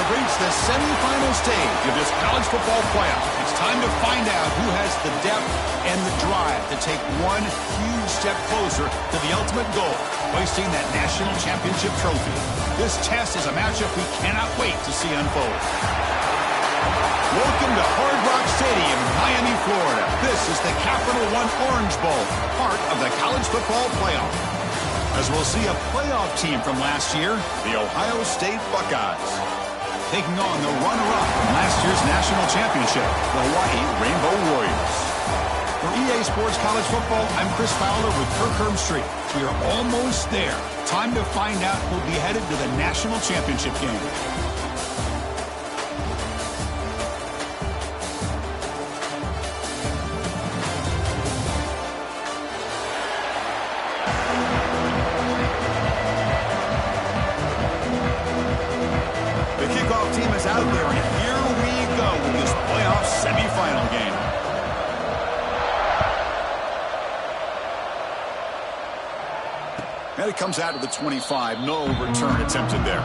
have reached the semifinal stage of this college football playoff. It's time to find out who has the depth and the drive to take one huge step closer to the ultimate goal, hoisting that national championship trophy. This test is a matchup we cannot wait to see unfold. Welcome to Hard Rock Stadium in Miami, Florida. This is the Capital One Orange Bowl, part of the college football playoff. As we'll see a playoff team from last year, the Ohio State Buckeyes, taking on the runner-up from last year's national championship, the Hawaii Rainbow Warriors. For EA Sports College Football, I'm Chris Fowler with Kirk Herbstreit. We are almost there. Time to find out who'll be headed to the national championship game. Out there, and here we go with this playoff semifinal game. And it comes out to the 25. No return attempted there.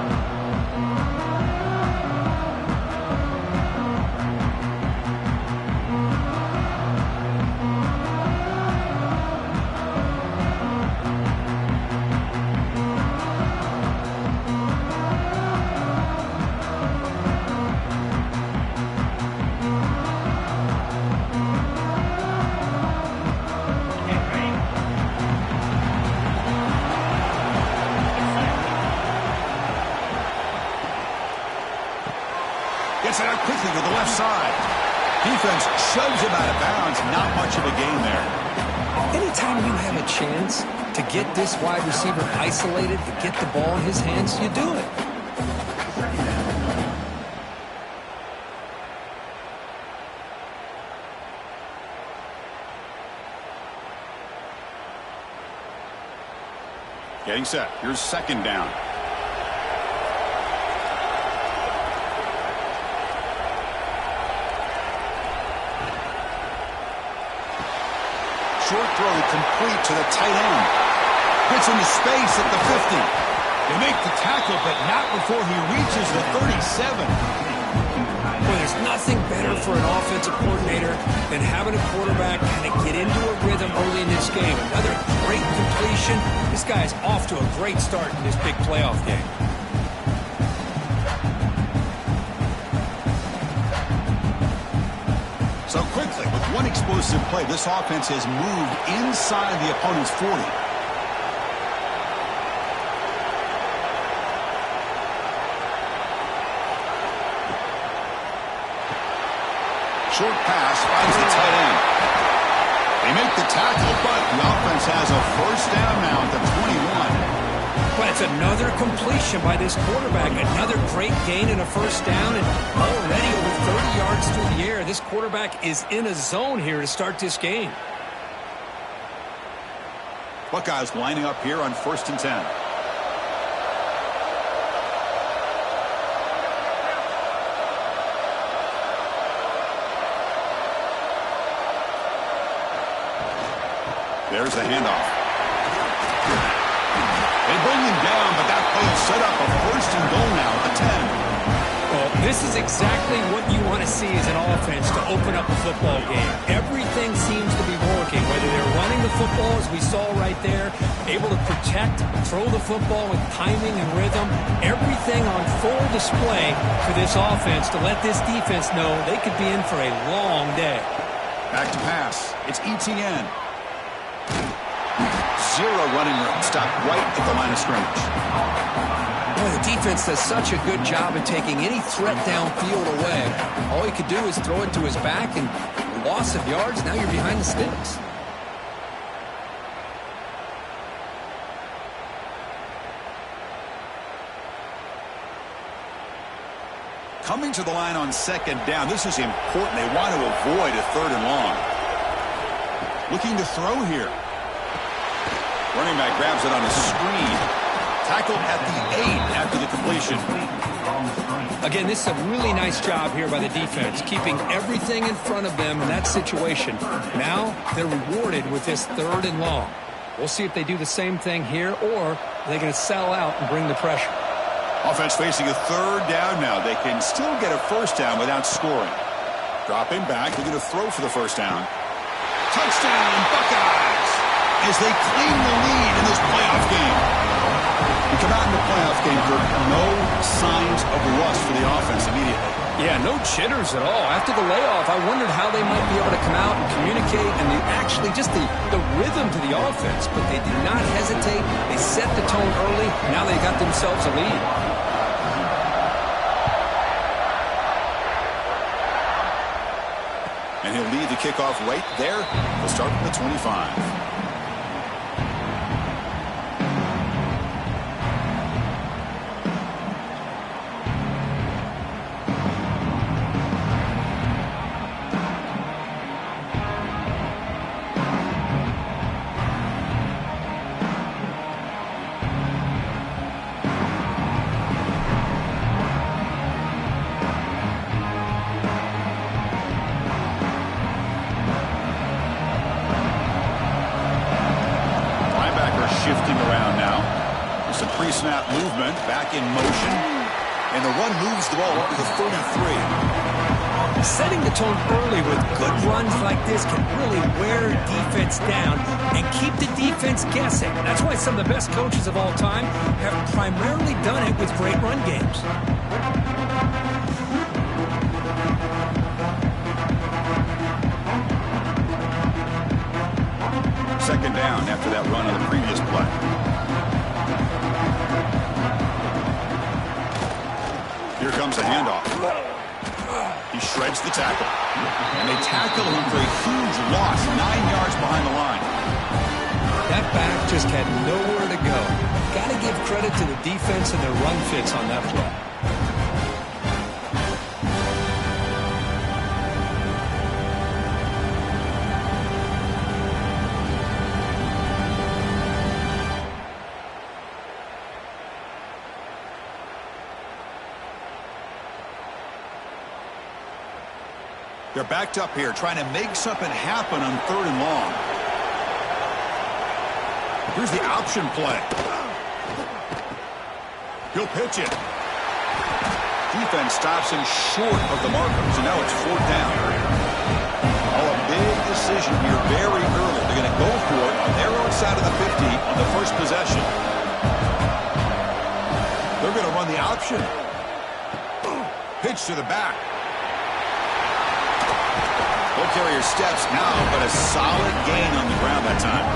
Gets it out quickly to the left side. Defense shoves him out of bounds. Not much of a gain there. Anytime you have a chance to get this wide receiver isolated, to get the ball in his hands, you do it. Getting set. Here's second down. Short throw complete to the tight end. Gets into space at the 50. They make the tackle, but not before he reaches the 37. Well, there's nothing better for an offensive coordinator than having a quarterback kind of get into a rhythm early in this game. Another great completion. This guy's off to a great start in this big playoff game. So quickly, with one explosive play, this offense has moved inside the opponent's 40. Short pass finds the tight end. They make the tackle, but the offense has a first down now at the 21. But it's another completion by this quarterback. Another great gain and a first down, and already over 30 yards through the air. This quarterback is in a zone here to start this game. Buckeyes lining up here on 1st and 10. There's the handoff. They bring him down, but that play set up a 1st and goal now at the 10. Well, this is exactly what you want to see as an offense to open up a football game. Everything seems to be working, whether they're running the football, as we saw right there, able to protect, throw the football with timing and rhythm, everything on full display for this offense to let this defense know they could be in for a long day. Back to pass. It's ETN. Zero running room. Stopped right at the line of scrimmage. Boy, the defense does such a good job at taking any threat downfield away. All he could do is throw it to his back, and loss of yards, now you're behind the sticks. Coming to the line on 2nd down. This is important. They want to avoid a 3rd and long. Looking to throw here. Running back grabs it on a screen. Tackled at the 8 after the completion. Again, this is a really nice job here by the defense, keeping everything in front of them in that situation. Now they're rewarded with this 3rd and long. We'll see if they do the same thing here, or are they going to sell out and bring the pressure. Offense facing a third down now. They can still get a first down without scoring. Dropping back. They're going to throw for the first down. Touchdown, Buckeyes! As they claim the lead in this playoff game. We come out in the playoff game, Kirk. No signs of rust for the offense immediately. Yeah, no jitters at all. After the layoff, I wondered how they might be able to come out and communicate and actually just the rhythm to the offense. But they did not hesitate. They set the tone early. Now they got themselves a lead. And he'll lead the kickoff right there. He'll start from the 25. Shifting around now. Just a pre-snap movement, back in motion. And the run moves the ball up to the 33. Setting the tone early with good runs like this can really wear defense down and keep the defense guessing. That's why some of the best coaches of all time have primarily done it with great run games. Second down after that run on the previous play. Here comes a handoff. He shreds the tackle. And they tackle him for a huge loss, 9 yards behind the line. That back just had nowhere to go. Got to give credit to the defense and their run fits on that play. They're backed up here, trying to make something happen on 3rd and long. Here's the option play. He'll pitch it. Defense stops him short of the markers, and now it's 4th down. Oh, a big decision here very early. They're going to go for it on their own side of the 50 on the first possession. They're going to run the option. Pitch to the back. Carrier steps now, but a solid gain on the ground that time.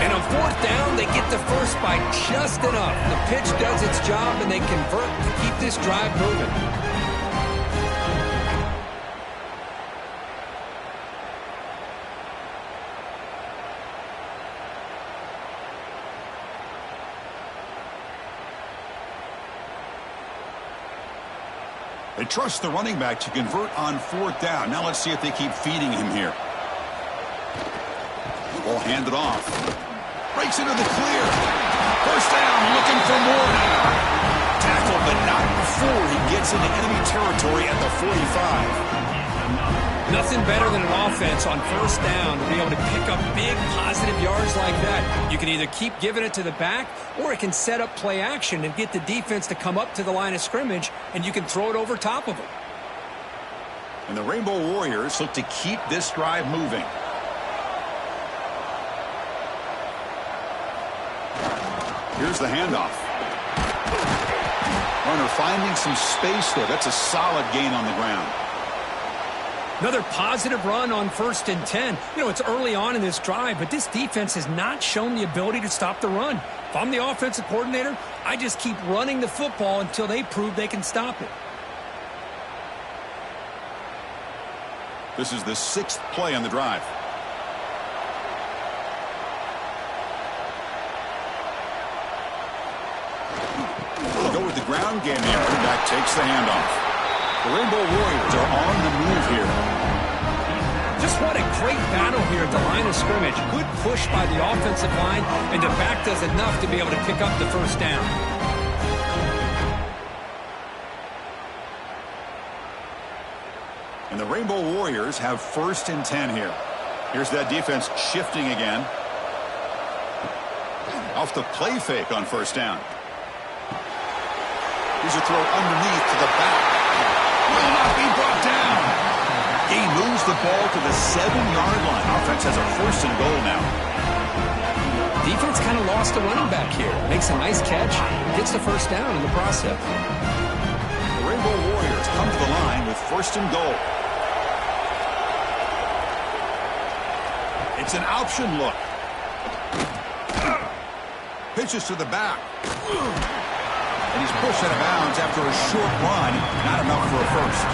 And on 4th down, they get the first by just enough. The pitch does its job, and they convert to keep this drive moving. They trust the running back to convert on 4th down. Now let's see if they keep feeding him here. Ball handed off. Breaks into the clear. First down, looking for more now. Tackle, but not before he gets into enemy territory at the 45. Nothing better than an offense on 1st down to be able to pick up big positive yards like that. You can either keep giving it to the back, or it can set up play action and get the defense to come up to the line of scrimmage, and you can throw it over top of them. And the Rainbow Warriors look to keep this drive moving. Here's the handoff. Runner finding some space there. That's a solid gain on the ground. Another positive run on 1st and 10. You know, it's early on in this drive, but this defense has not shown the ability to stop the run. If I'm the offensive coordinator, I just keep running the football until they prove they can stop it. This is the 6th play on the drive. We'll go with the ground game here. The back takes the handoff. The Rainbow Warriors are on the move here. Just what a great battle here at the line of scrimmage. Good push by the offensive line, and the back does enough to be able to pick up the first down. And the Rainbow Warriors have 1st and 10 here. Here's that defense shifting again. Off the play fake on 1st down. Here's a throw underneath to the back. Will not be brought down. He moves the ball to the 7-yard line. Offense has a 1st and goal now. Defense kind of lost a running back here. Makes a nice catch. Gets the 1st down in the process. The Rainbow Warriors come to the line with 1st and goal. It's an option look. Pitches to the back. And he's pushed out of bounds after a short run. Not enough for a 1st.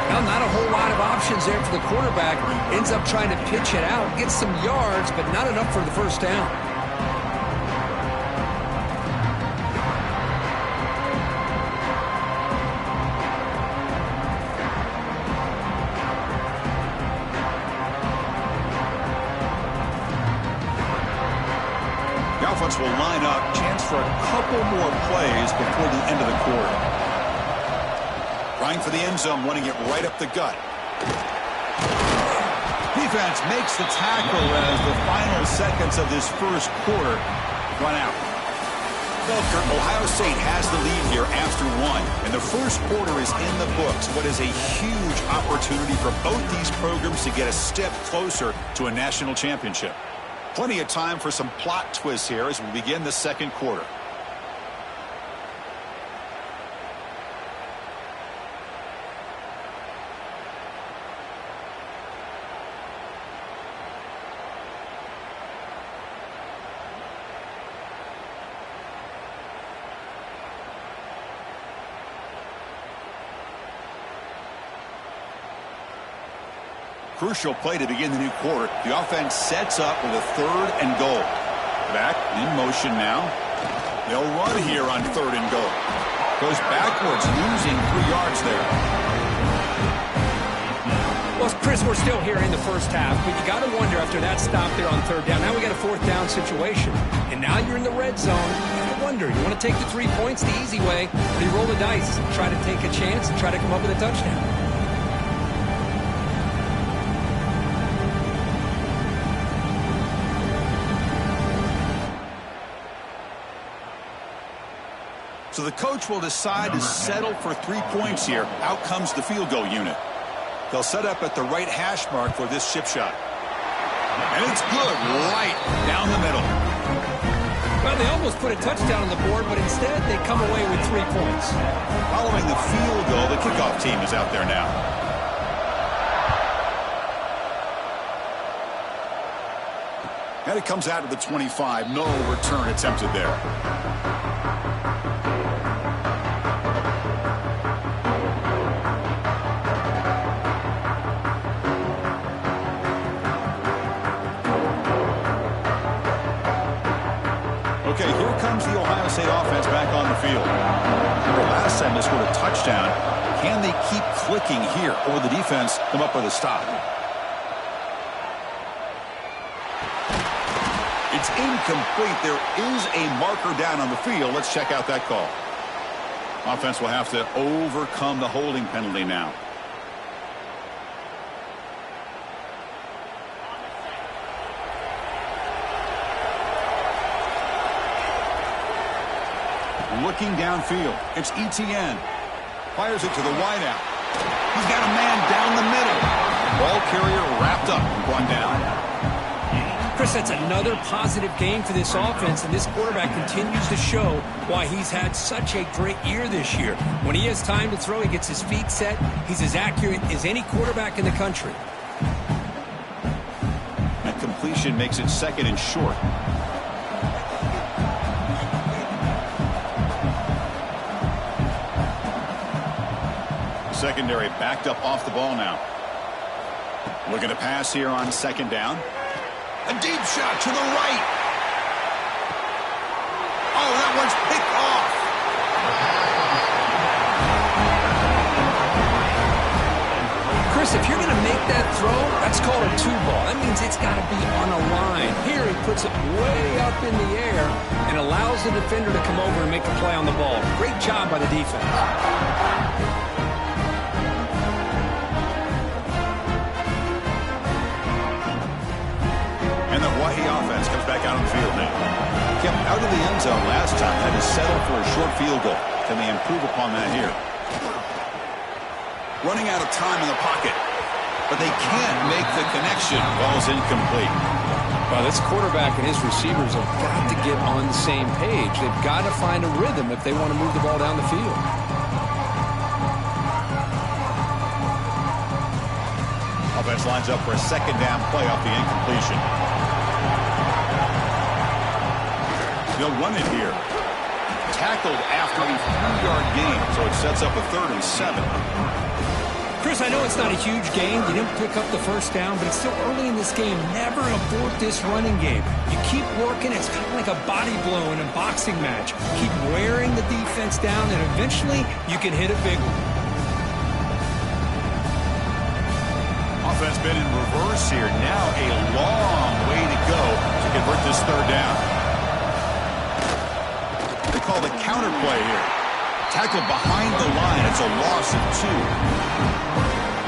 Well, not a whole lot of options there for the quarterback. Ends up trying to pitch it out. Gets some yards, but not enough for the 1st down. Will line up, chance for a couple more plays before the end of the quarter. Trying for the end zone, wanting it right up the gut. Defense makes the tackle as the final seconds of this 1st quarter run out. Belker, Ohio State has the lead here after 1, and the 1st quarter is in the books. What is a huge opportunity for both these programs to get a step closer to a national championship. Plenty of time for some plot twists here as we begin the 2nd quarter. Crucial play to begin the new quarter. The offense sets up with a 3rd and goal. Back in motion now. They'll run here on 3rd and goal. Goes backwards, losing 3 yards there. Well, Chris, we're still here in the 1st half, but you got to wonder after that stop there on 3rd down. Now we got a 4th down situation. And now you're in the red zone. You got to wonder, you want to take the 3 points the easy way, or you roll the dice, try to take a chance and try to come up with a touchdown. So the coach will decide to settle for 3 points here. Out comes the field goal unit. They'll set up at the right hash mark for this chip shot. And it's good, right down the middle. Well, they almost put a touchdown on the board, but instead they come away with 3 points. Following the field goal, the kickoff team is out there now. And it comes out of the 25. No return attempted there. Okay, here comes the Ohio State offense back on the field. Remember last time they scored a touchdown. Can they keep clicking here, or will the defense come up with a stop? It's incomplete. There is a marker down on the field. Let's check out that call. Offense will have to overcome the holding penalty now. Looking downfield, it's ETN. Fires it to the wideout. He's got a man down the middle. Ball carrier wrapped up and brought down. Chris, that's another positive game for this offense, and this quarterback continues to show why he's had such a great year this year. When he has time to throw, he gets his feet set. He's as accurate as any quarterback in the country. That completion makes it 2nd and short. Secondary backed up off the ball now. Looking to pass here on 2nd down. A deep shot to the right. Oh, that one's picked off. Chris, if you're going to make that throw, that's called a 2-ball. That means it's got to be on a line. Here he puts it way up in the air and allows the defender to come over and make a play on the ball. Great job by the defense. And the Hawaii offense comes back out on the field now. Kept out of the end zone last time, had to settle for a short field goal. Can they improve upon that here? Running out of time in the pocket. But they can't make the connection. Ball's incomplete. Well, this quarterback and his receivers have got to get on the same page. They've got to find a rhythm if they want to move the ball down the field. Offense lines up for a second down play off the incompletion. They'll run it here. Tackled after a 3-yard gain, so it sets up a 3rd and 7. Chris, I know it's not a huge gain. You didn't pick up the first down, but it's still early in this game. Never abort this running game. You keep working. It's kind of like a body blow in a boxing match. Keep wearing the defense down, and eventually you can hit a big one. Offense been in reverse here. Now a long way to go to convert this 3rd down. They call the counter play here. Tackled behind the line. It's a loss of 2.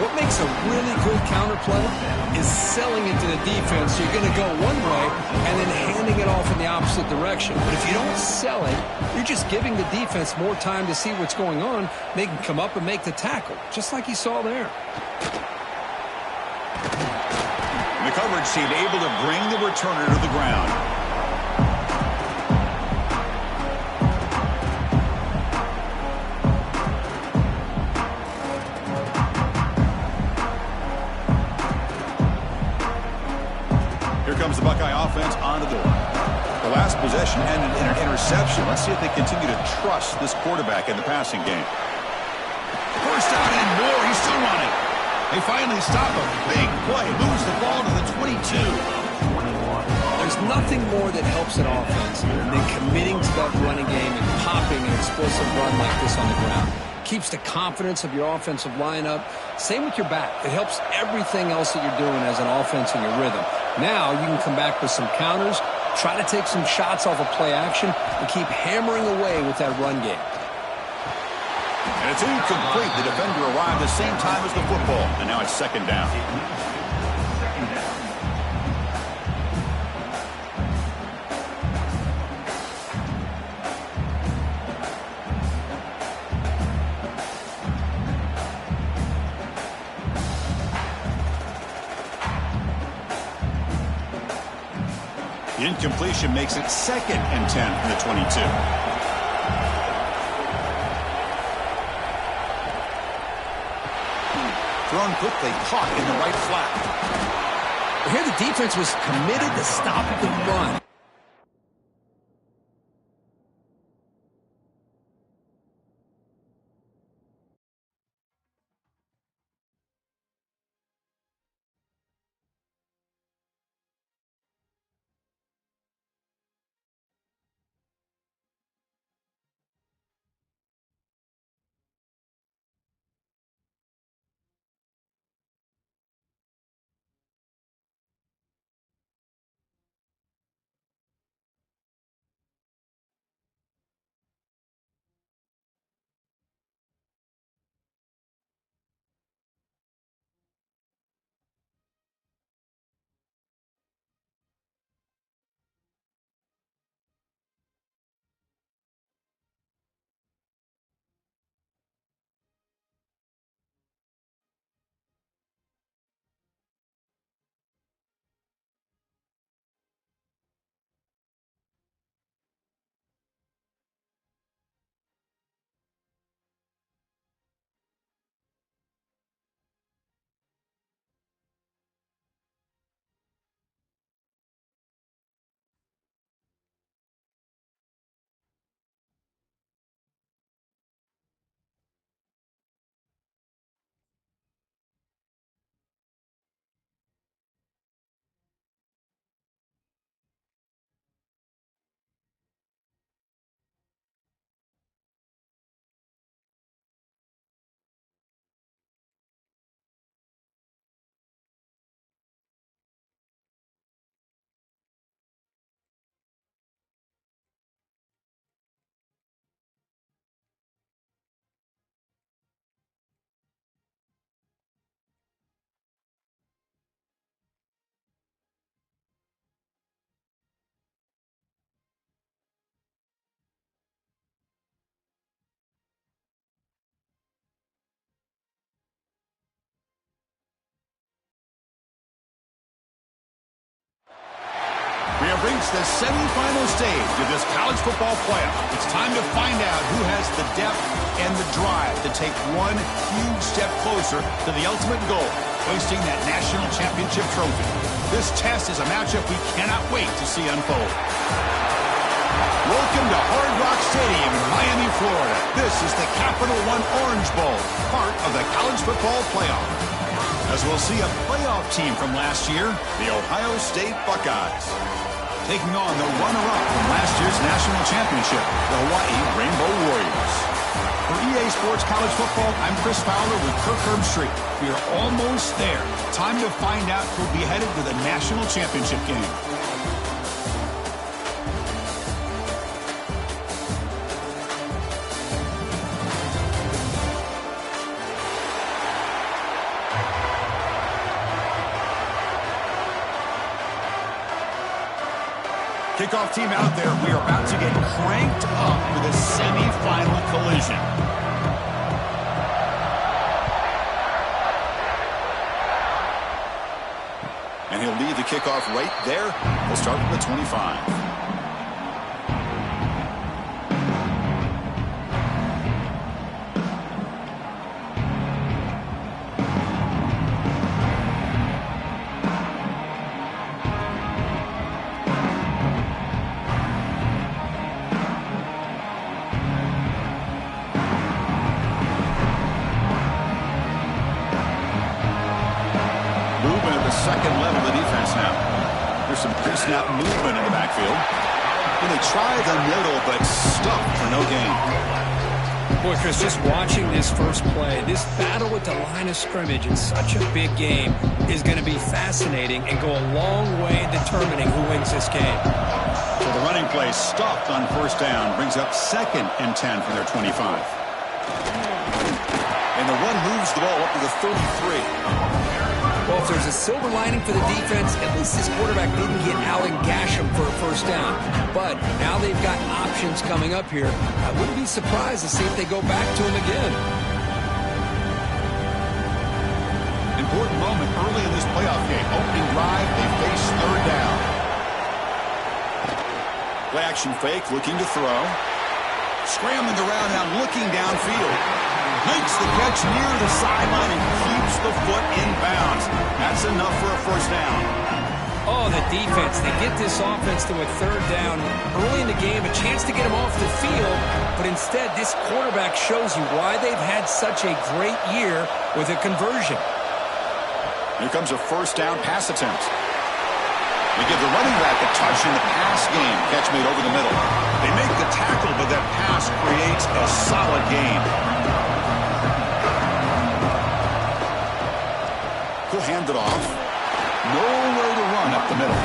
What makes a really good counter play is selling it to the defense. So you're going to go one way and then handing it off in the opposite direction. But if you don't sell it, you're just giving the defense more time to see what's going on. They can come up and make the tackle, just like you saw there. The coverage team able to bring the returner to the ground. Comes the Buckeye offense onto the last possession ended in an interception. Let's see if they continue to trust this quarterback in the passing game. First down and more. He's still running. They finally stop him. Big play. Moves the ball to the 22. There's nothing more that helps an offense than committing to that running game and popping an explosive run like this on the ground. Keeps the confidence of your offensive lineup. Same with your back. It helps everything else that you're doing as an offense in your rhythm. Now you can come back with some counters, try to take some shots off of play action, and keep hammering away with that run game. And it's incomplete. The defender arrived the same time as the football, and now it's 2nd down. The incompletion makes it 2nd and 10 from the 22. Thrown quickly, caught in the right flat. Here the defense was committed to stop the run. have reached the semifinal stage of this college football playoff. It's time to find out who has the depth and the drive to take one huge step closer to the ultimate goal, hoisting that national championship trophy. This test is a matchup we cannot wait to see unfold. Welcome to Hard Rock Stadium in Miami, Florida. This is the Capital One Orange Bowl, part of the college football playoff. As we'll see a playoff team from last year, the Ohio State Buckeyes, taking on the runner-up from last year's national championship, the Hawaii Rainbow Warriors. For EA Sports College Football, I'm Chris Fowler with Kirk Herbstreit. We are almost there. Time to find out who'll be headed to the national championship game. Kickoff team out there. We are about to get cranked up for the semifinal collision. And he'll lead the kickoff right there. We'll start from the 25. Second level of the defense now. There's some pre-snap movement in the backfield. And they try the middle, but stuck for no gain. Boy, Chris, just watching this first play, this battle with the line of scrimmage in such a big game is going to be fascinating and go a long way in determining who wins this game. So the running play stopped on first down, brings up 2nd and 10 from their 25. And the run moves the ball up to the 33. Well, if there's a silver lining for the defense, at least this quarterback didn't get out and gash him for a first down. But now they've got options coming up here. I wouldn't be surprised to see if they go back to him again. Important moment early in this playoff game. Opening drive, they face third down. Play action fake, looking to throw. Scrambling around now, looking downfield. Makes the catch near the sideline and keeps the foot in bounds. That's enough for a first down. Oh, the defense. They get this offense to a third down early in the game, a chance to get them off the field, but instead this quarterback shows you why they've had such a great year with a conversion. Here comes a first down pass attempt. They give the running back a touch in the pass game. Catch made over the middle. They make the tackle, but that pass creates a solid gain. He'll hand it off. Nowhere to run up the middle.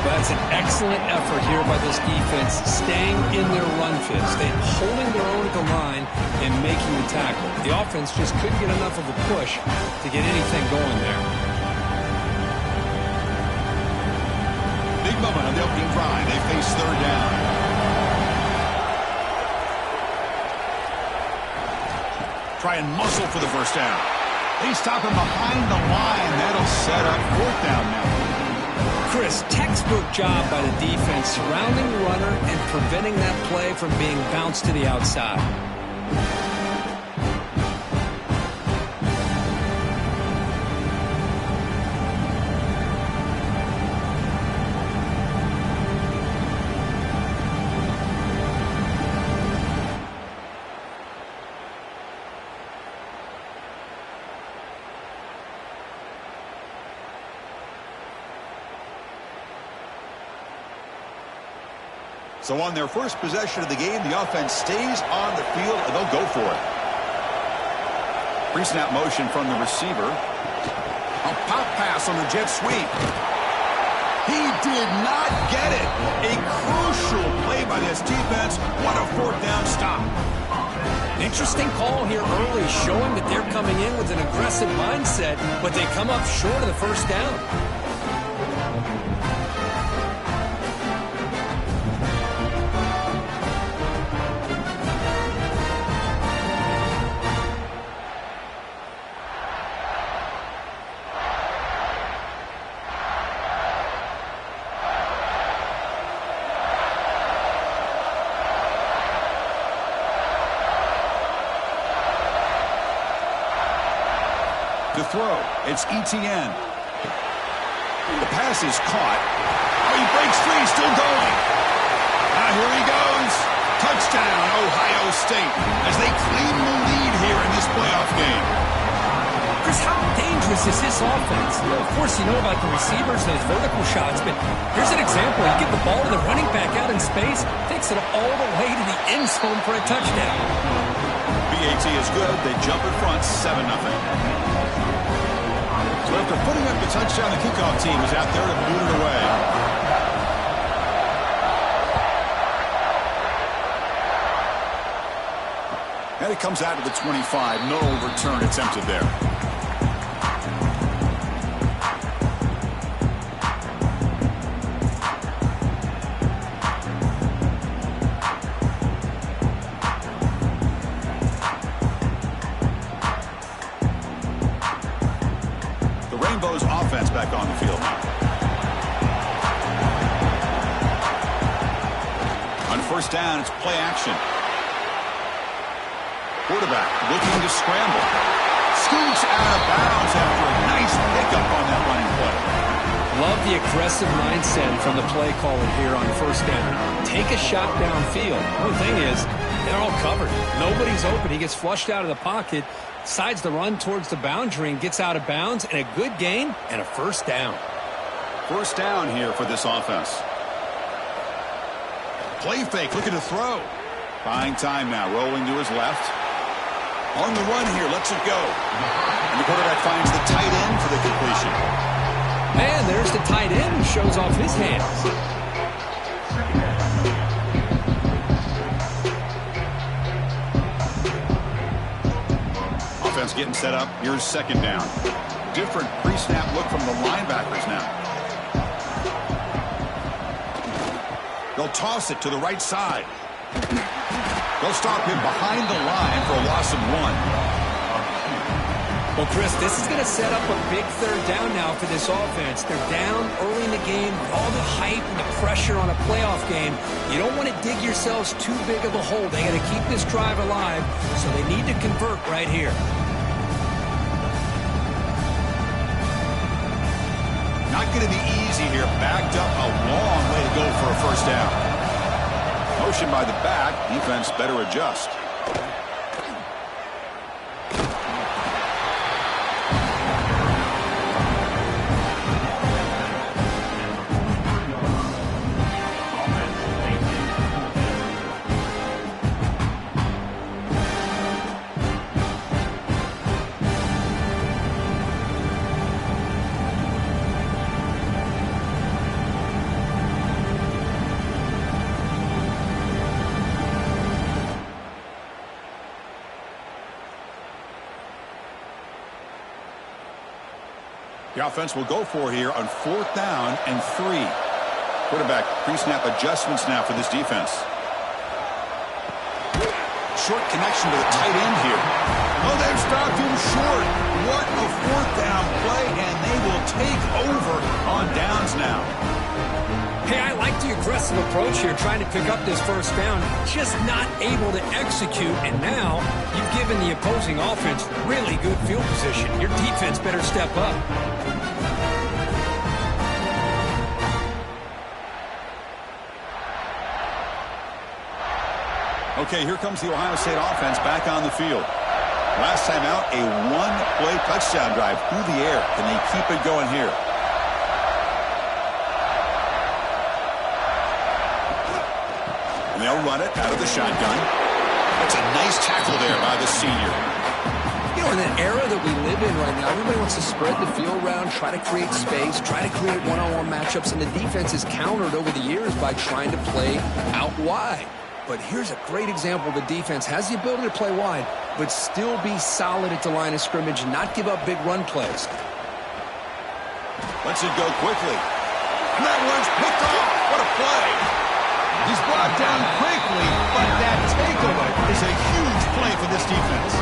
That's an excellent effort here by this defense, staying in their run fist. They're holding their own at the line and making the tackle. The offense just couldn't get enough of a push to get anything going there. Big moment on the opening drive. They face third down. Try and muscle for the first down. They stop him behind the line. That'll set up fourth down now. Chris, textbook job by the defense, surrounding the runner and preventing that play from being bounced to the outside. So on their first possession of the game, the offense stays on the field, and they'll go for it. Pre-snap motion from the receiver. A pop pass on the jet sweep. He did not get it. A crucial play by this defense. What a fourth down stop. Interesting call here early, showing that they're coming in with an aggressive mindset, but they come up short of the first down. To throw, it's Etienne. The pass is caught. Oh, he breaks free, still going. Now here he goes. Touchdown, Ohio State, as they claim the lead here in this playoff game. Chris, how dangerous is this offense? Of course, you know about the receivers, those vertical shots, but here's an example. You get the ball to the running back out in space, takes it all the way to the end zone for a touchdown. BAT is good. They jump in front, 7-0. So after putting up the touchdown, the kickoff team is out there to boot it away. And it comes out to the 25. No return attempted there. Rainbow's offense back on the field now. On first down, it's play action. Quarterback looking to scramble. Scoots out of bounds after a nice pickup on that running play. Love the aggressive mindset from the play caller here on first down. Take a shot downfield. The only thing is, they're all covered. Nobody's open. He gets flushed out of the pocket, decides to run towards the boundary and gets out of bounds, and a good gain and a first down. First down here for this offense. Play fake, looking to throw. Buying time now, rolling to his left. On the run here, lets it go. And the quarterback finds the tight end for the completion. Man, there's the tight end who shows off his hands. Offense getting set up. Here's second down. Different pre-snap look from the linebackers now. They'll toss it to the right side. They'll stop him behind the line for a loss of 1. Well, Chris, this is going to set up a big third down now for this offense. They're down early in the game with all the hype and the pressure on a playoff game. You don't want to dig yourselves too big of a hole. They got to keep this drive alive, so they need to convert right here. Not going to be easy here. Backed up a long way to go for a first down. Motion by the back. Defense better adjust. The offense will go for here on 4th down and 3. Quarterback pre-snap adjustments now for this defense. Short connection to the tight end here. Oh, they've stopped him short. What a 4th down play, and they will take over on downs now. Hey, I like the aggressive approach here, trying to pick up this first down, just not able to execute, and now you've given the opposing offense really good field position. Your defense better step up. Okay, here comes the Ohio State offense back on the field. Last time out, a one-play touchdown drive through the air. Can they keep it going here? And they'll run it out of the shotgun. That's a nice tackle there by the senior. You know, in an era that we live in right now, everybody wants to spread the field around, try to create space, try to create one-on-one matchups, and the defense is countered over the years by trying to play out wide. But here's a great example. The defense has the ability to play wide, but still be solid at the line of scrimmage and not give up big run plays. Lets it go quickly. And that one's picked off. What a play. He's brought down quickly, but that takeaway is a huge play for this defense.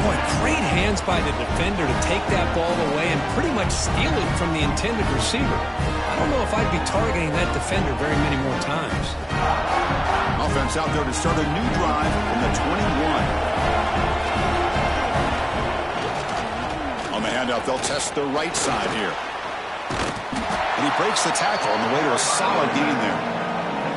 Boy, great hands by the defender to take that ball away and pretty much steal it from the intended receiver. I don't know if I'd be targeting that defender very many more times. Offense out there to start a new drive from the 21. the handoff, they'll test the right side here. And he breaks the tackle on the way to a solid gain there.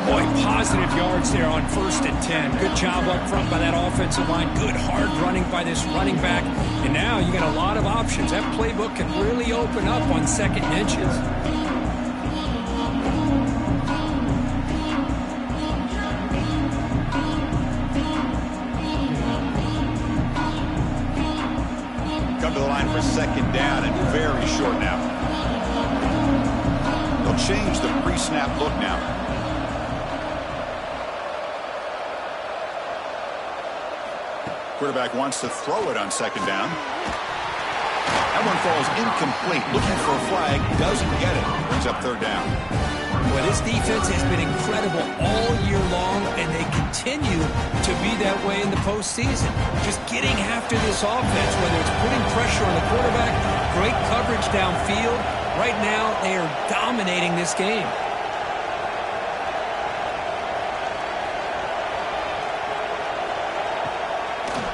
Boy, positive yards there on 1st and 10. Good job up front by that offensive line. Good hard running by this running back. And now you got a lot of options. That playbook can really open up on 2nd and inches. Come to the line for 2nd down and very short now. They'll change the pre-snap look now. Quarterback wants to throw it on 2nd down. That one falls incomplete. Looking for a flag. Doesn't get it. Brings up 3rd down. Well, this defense has been incredible all year long, and they continue to be that way in the postseason. Just getting after this offense, whether it's putting pressure on the quarterback, great coverage downfield. Right now, they are dominating this game.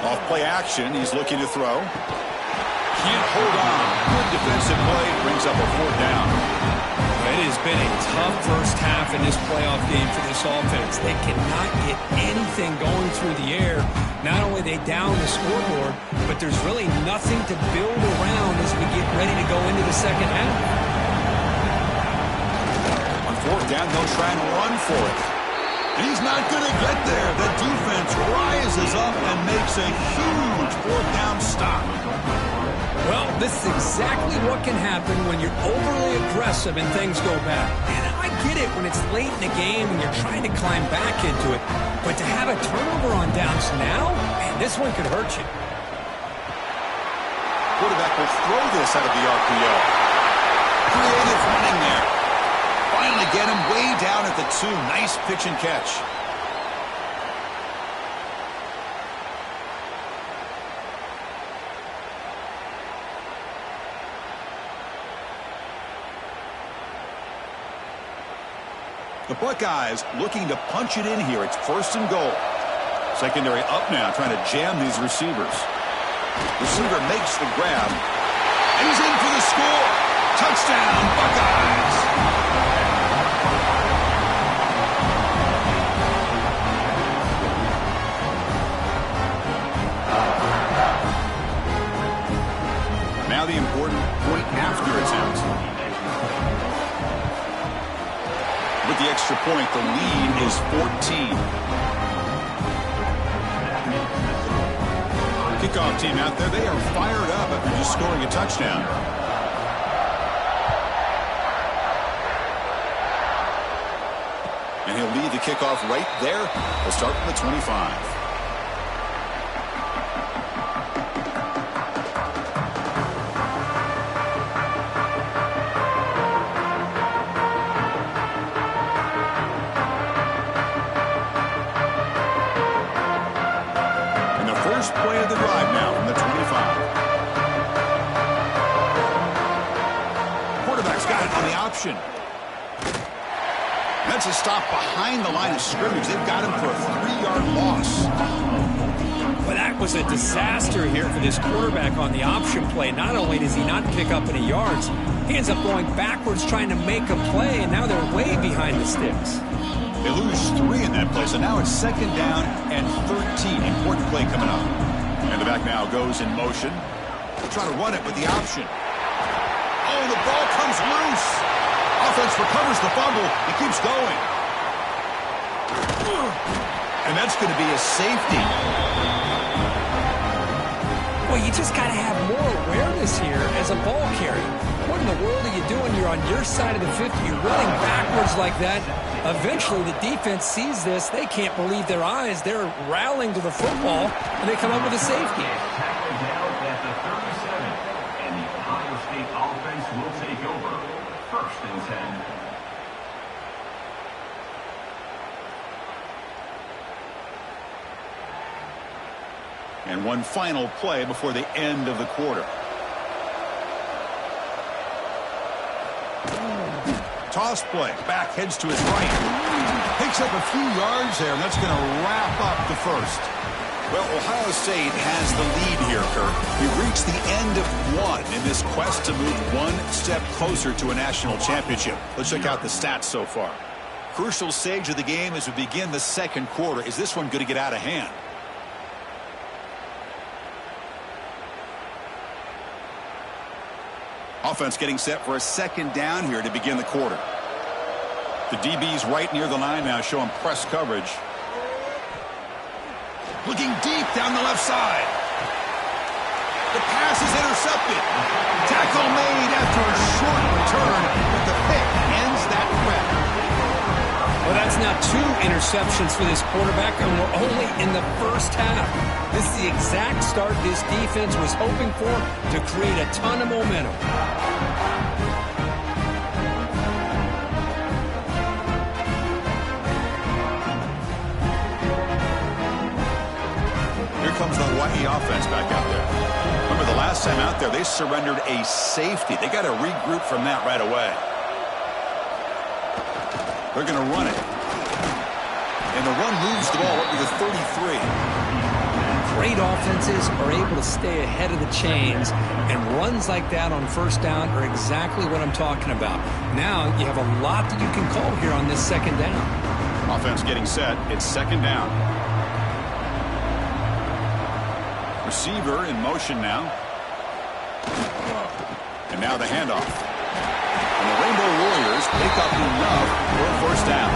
Off play action, he's looking to throw. Can't hold on. Good defensive play, brings up a 4th down. It has been a tough first half in this playoff game for this offense. They cannot get anything going through the air. Not only they down the scoreboard, but there's really nothing to build around as we get ready to go into the 2nd half. On 4th down, they'll try and run for it. He's not going to get there. The defense rises up and makes a huge 4th down stop. Well, this is exactly what can happen when you're overly aggressive and things go bad. And I get it when it's late in the game and you're trying to climb back into it. But to have a turnover on downs now, man, this one could hurt you. Quarterback will throw this out of the RPO. Creative running there. Finally get him way down at the 2. Nice pitch and catch. The Buckeyes looking to punch it in here. It's 1st and goal. Secondary up now, trying to jam these receivers. Receiver makes the grab. And he's in for the score. Touchdown, Buckeyes. Now the important point after attempt. With the extra point, the lead is 14. Kickoff team out there, they are fired up after just scoring a touchdown. And he'll lead the kickoff right there. We'll start from the 25. Play of the drive now from the 25. Quarterback's got it on the option. That's a stop behind the line of scrimmage. They've got him for a 3-yard loss. Well, that was a disaster here for this quarterback on the option play. Not only does he not pick up any yards, he ends up going backwards trying to make a play, and now they're way behind the sticks. They lose 3 in that play, so now it's 2nd down and 13. Important play coming up. And the back now goes in motion. They'll try to run it with the option. Oh, the ball comes loose. Offense recovers the fumble. It keeps going. And that's going to be a safety. Well, you just got to have more awareness here as a ball carrier. What in the world are you doing? You're on your side of the 50. You're running backwards like that. Eventually, the defense sees this. They can't believe their eyes. They're rallying to the football, and they come up with a safety. Tackled down at the 37, and the Ohio State offense will take over. 1st and 10. And one final play before the end of the quarter. Toss play. Back heads to his right. Picks up a few yards there, and that's going to wrap up the 1st. Well, Ohio State has the lead here, Kirk. We reached the end of one in this quest to move one step closer to a national championship. Let's check out the stats so far. Crucial stage of the game as we begin the second quarter. Is this one going to get out of hand? Offense getting set for a second down here to begin the quarter. The DB's right near the line now, showing press coverage. Looking deep down the left side. The pass is intercepted. Tackle made after a short return, but the pick ends that threat. Well, that's now 2 interceptions for this quarterback, and we're only in the first half. This is the exact start this defense was hoping for to create a ton of momentum. Comes the Hawaii offense back out there. Remember the last time out there they surrendered a safety. They got to regroup from that right away. They're going to run it. And the run moves the ball up to the 33. Great offenses are able to stay ahead of the chains, and runs like that on first down are exactly what I'm talking about. Now you have a lot that you can call here on this second down. Offense getting set. It's second down. Receiver in motion now. And now the handoff. And the Rainbow Warriors pick up enough for a first down.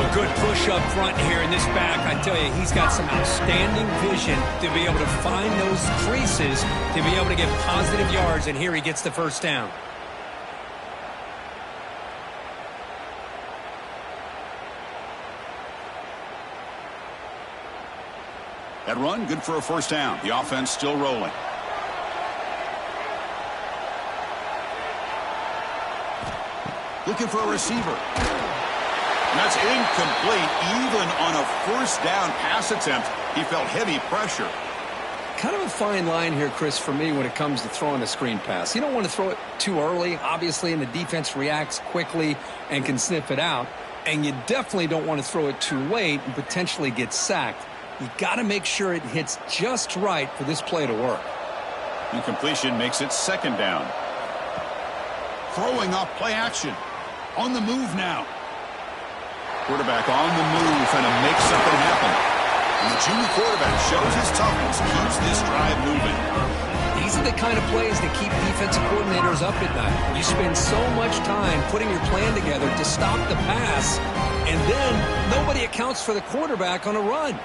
A good push up front here in this back. I tell you, he's got some outstanding vision to be able to find those creases, to be able to get positive yards, and here he gets the first down. That run, good for a first down. The offense still rolling. Looking for a receiver. And that's incomplete. Even on a first down pass attempt, he felt heavy pressure. Kind of a fine line here, Chris, for me when it comes to throwing a screen pass. You don't want to throw it too early, obviously, and the defense reacts quickly and can sniff it out. And you definitely don't want to throw it too late and potentially get sacked. You got to make sure it hits just right for this play to work. Incompletion makes it second down. Throwing off play action. On the move now. Quarterback on the move trying to make something happen. And the junior quarterback shows his toughness, keeps this drive moving. These are the kind of plays that keep defensive coordinators up at night. You spend so much time putting your plan together to stop the pass, and then nobody accounts for the quarterback on a run.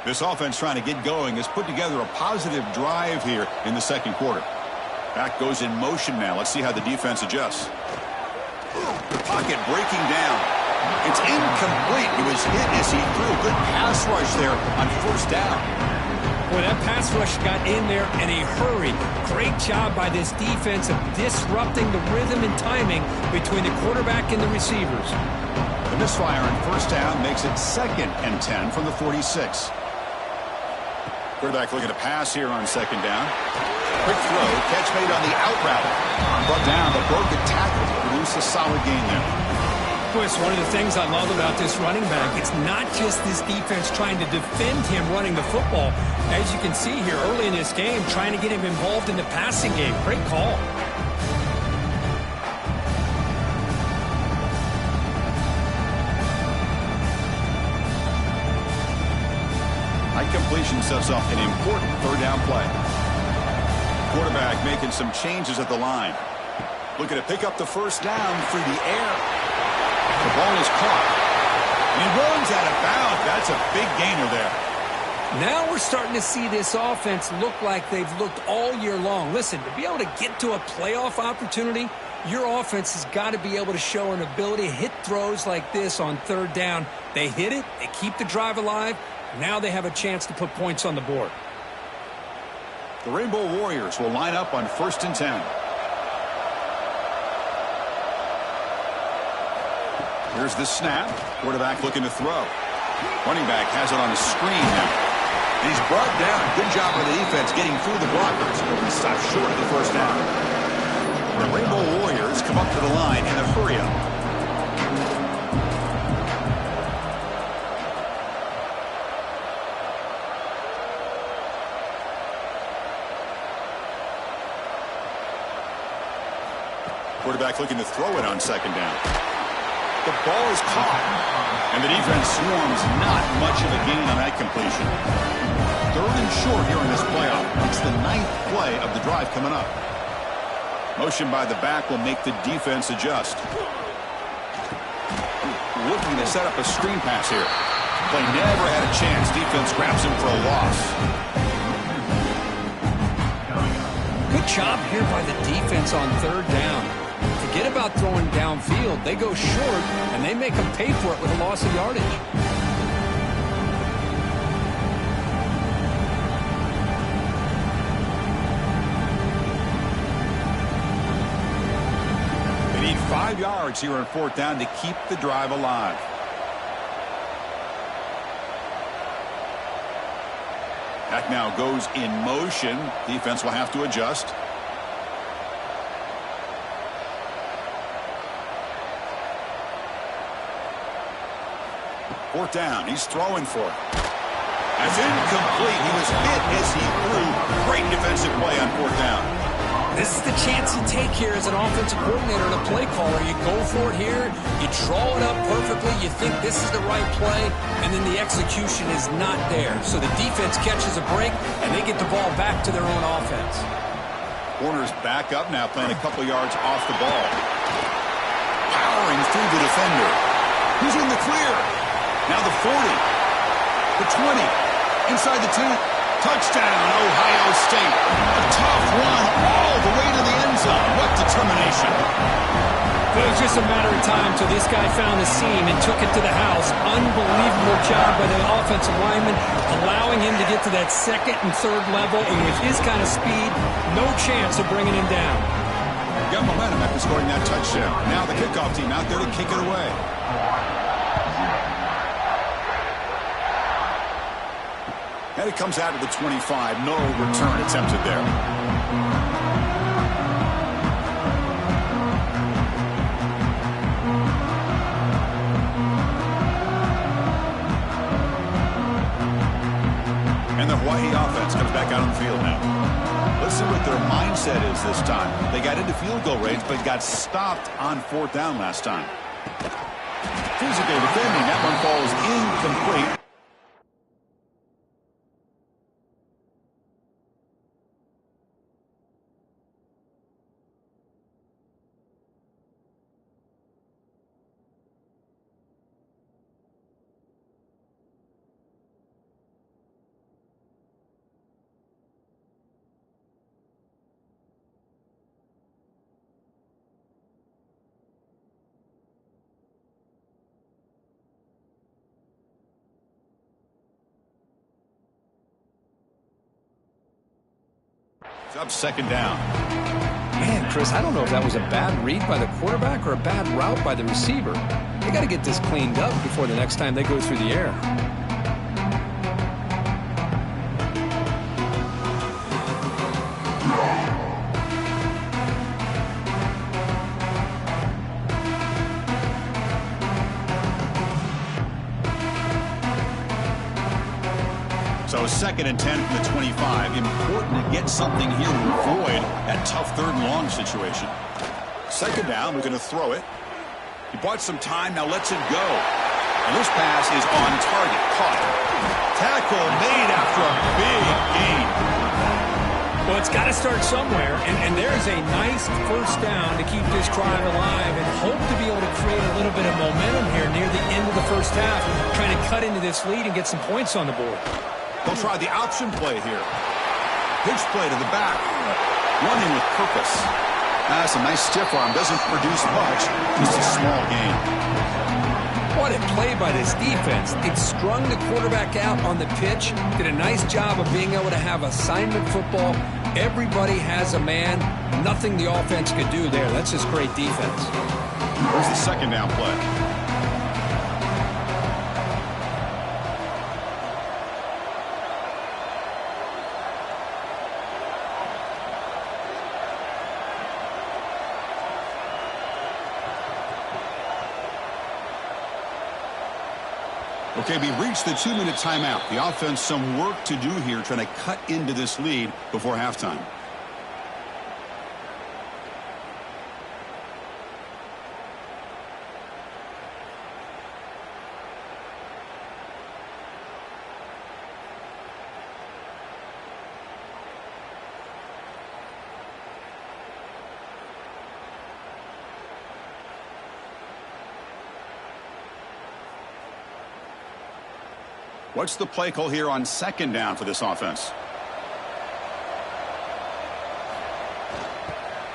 This offense trying to get going has put together a positive drive here in the second quarter. Back goes in motion now. Let's see how the defense adjusts. The pocket breaking down. It's incomplete. He was hit as he threw a good pass rush there on first down. Boy, that pass rush got in there in a hurry. Great job by this defense of disrupting the rhythm and timing between the quarterback and the receivers. The misfire on first down makes it 2nd and 10 from the 46. Quarterback looking to pass here on second down. Quick throw, catch made on the out route. Brought down, the broken tackle to produce a solid gain there. Chris, one of the things I love about this running back, it's not just this defense trying to defend him running the football. As you can see here early in this game, trying to get him involved in the passing game. Great call. High completion sets off an important third down play. Quarterback making some changes at the line. Looking to pick up the first down through the air. The ball is caught. And he runs out of bounds. That's a big gainer there. Now we're starting to see this offense look like they've looked all year long. Listen, to be able to get to a playoff opportunity, your offense has got to be able to show an ability to hit throws like this on third down. They hit it. They keep the drive alive. Now they have a chance to put points on the board. The Rainbow Warriors will line up on 1st and 10. Here's the snap. Quarterback looking to throw. Running back has it on the screen now. And he's brought down. Good job by the defense getting through the blockers. He stopped short of the first down. The Rainbow Warriors come up to the line in a hurry-up. Quarterback looking to throw it on second down. The ball is caught, and the defense swarms. Not much of a gain on that completion. 3rd and short here in this playoff. It's the 9th play of the drive coming up. Motion by the back will make the defense adjust. Looking to set up a screen pass here. Play never had a chance. Defense grabs him for a loss. Good job here by the defense on 3rd down. Forget about throwing downfield. They go short, and they make them pay for it with a loss of yardage. They need 5 yards here on 4th down to keep the drive alive. Back now goes in motion. Defense will have to adjust. Fourth down. He's throwing for it. That's incomplete. He was hit as he threw. Great defensive play on 4th down. This is the chance you take here as an offensive coordinator and a play caller. You go for it here. You draw it up perfectly. You think this is the right play, and then the execution is not there. So the defense catches a break, and they get the ball back to their own offense. Warner's back up now, playing a couple yards off the ball. Powering through the defender. Who's in the clear? Now the 40, the 20, inside the 2, touchdown, Ohio State. A tough run all the way to the end zone. What determination. It was just a matter of time till this guy found the seam and took it to the house. Unbelievable job by the offensive lineman, allowing him to get to that 2nd and 3rd level, and with his kind of speed, no chance of bringing him down. Got momentum after scoring that touchdown. Now the kickoff team out there to kick it away. And it comes out of the 25. No return attempted there. And the Hawaii offense comes back out on the field now. Let's see what their mindset is this time. They got into field goal range, but got stopped on 4th down last time. Physical defending. That one falls incomplete. Up 2nd down. Man, Chris, I don't know if that was a bad read by the quarterback or a bad route by the receiver. They got to get this cleaned up before the next time they go through the air. So 2nd and 10 from the 25. Important to get something here to avoid that tough 3rd and long situation. 2nd down, we're going to throw it. He bought some time, now lets it go. And this pass is on target, caught. Tackle made after a big gain. Well, it's got to start somewhere, and there's a nice 1st down to keep this drive alive and hope to be able to create a little bit of momentum here near the end of the 1st half, trying to cut into this lead and get some points on the board. They'll try the option play here. Pitch play to the back. Running with purpose. That's a nice stiff arm. Doesn't produce much. Just a small gain. What a play by this defense. It strung the quarterback out on the pitch. Did a nice job of being able to have assignment football. Everybody has a man. Nothing the offense could do there. That's just great defense. Here's the 2nd down play. Okay, we reached the 2-minute timeout. The offense some work to do here trying to cut into this lead before halftime. What's the play call here on second down for this offense?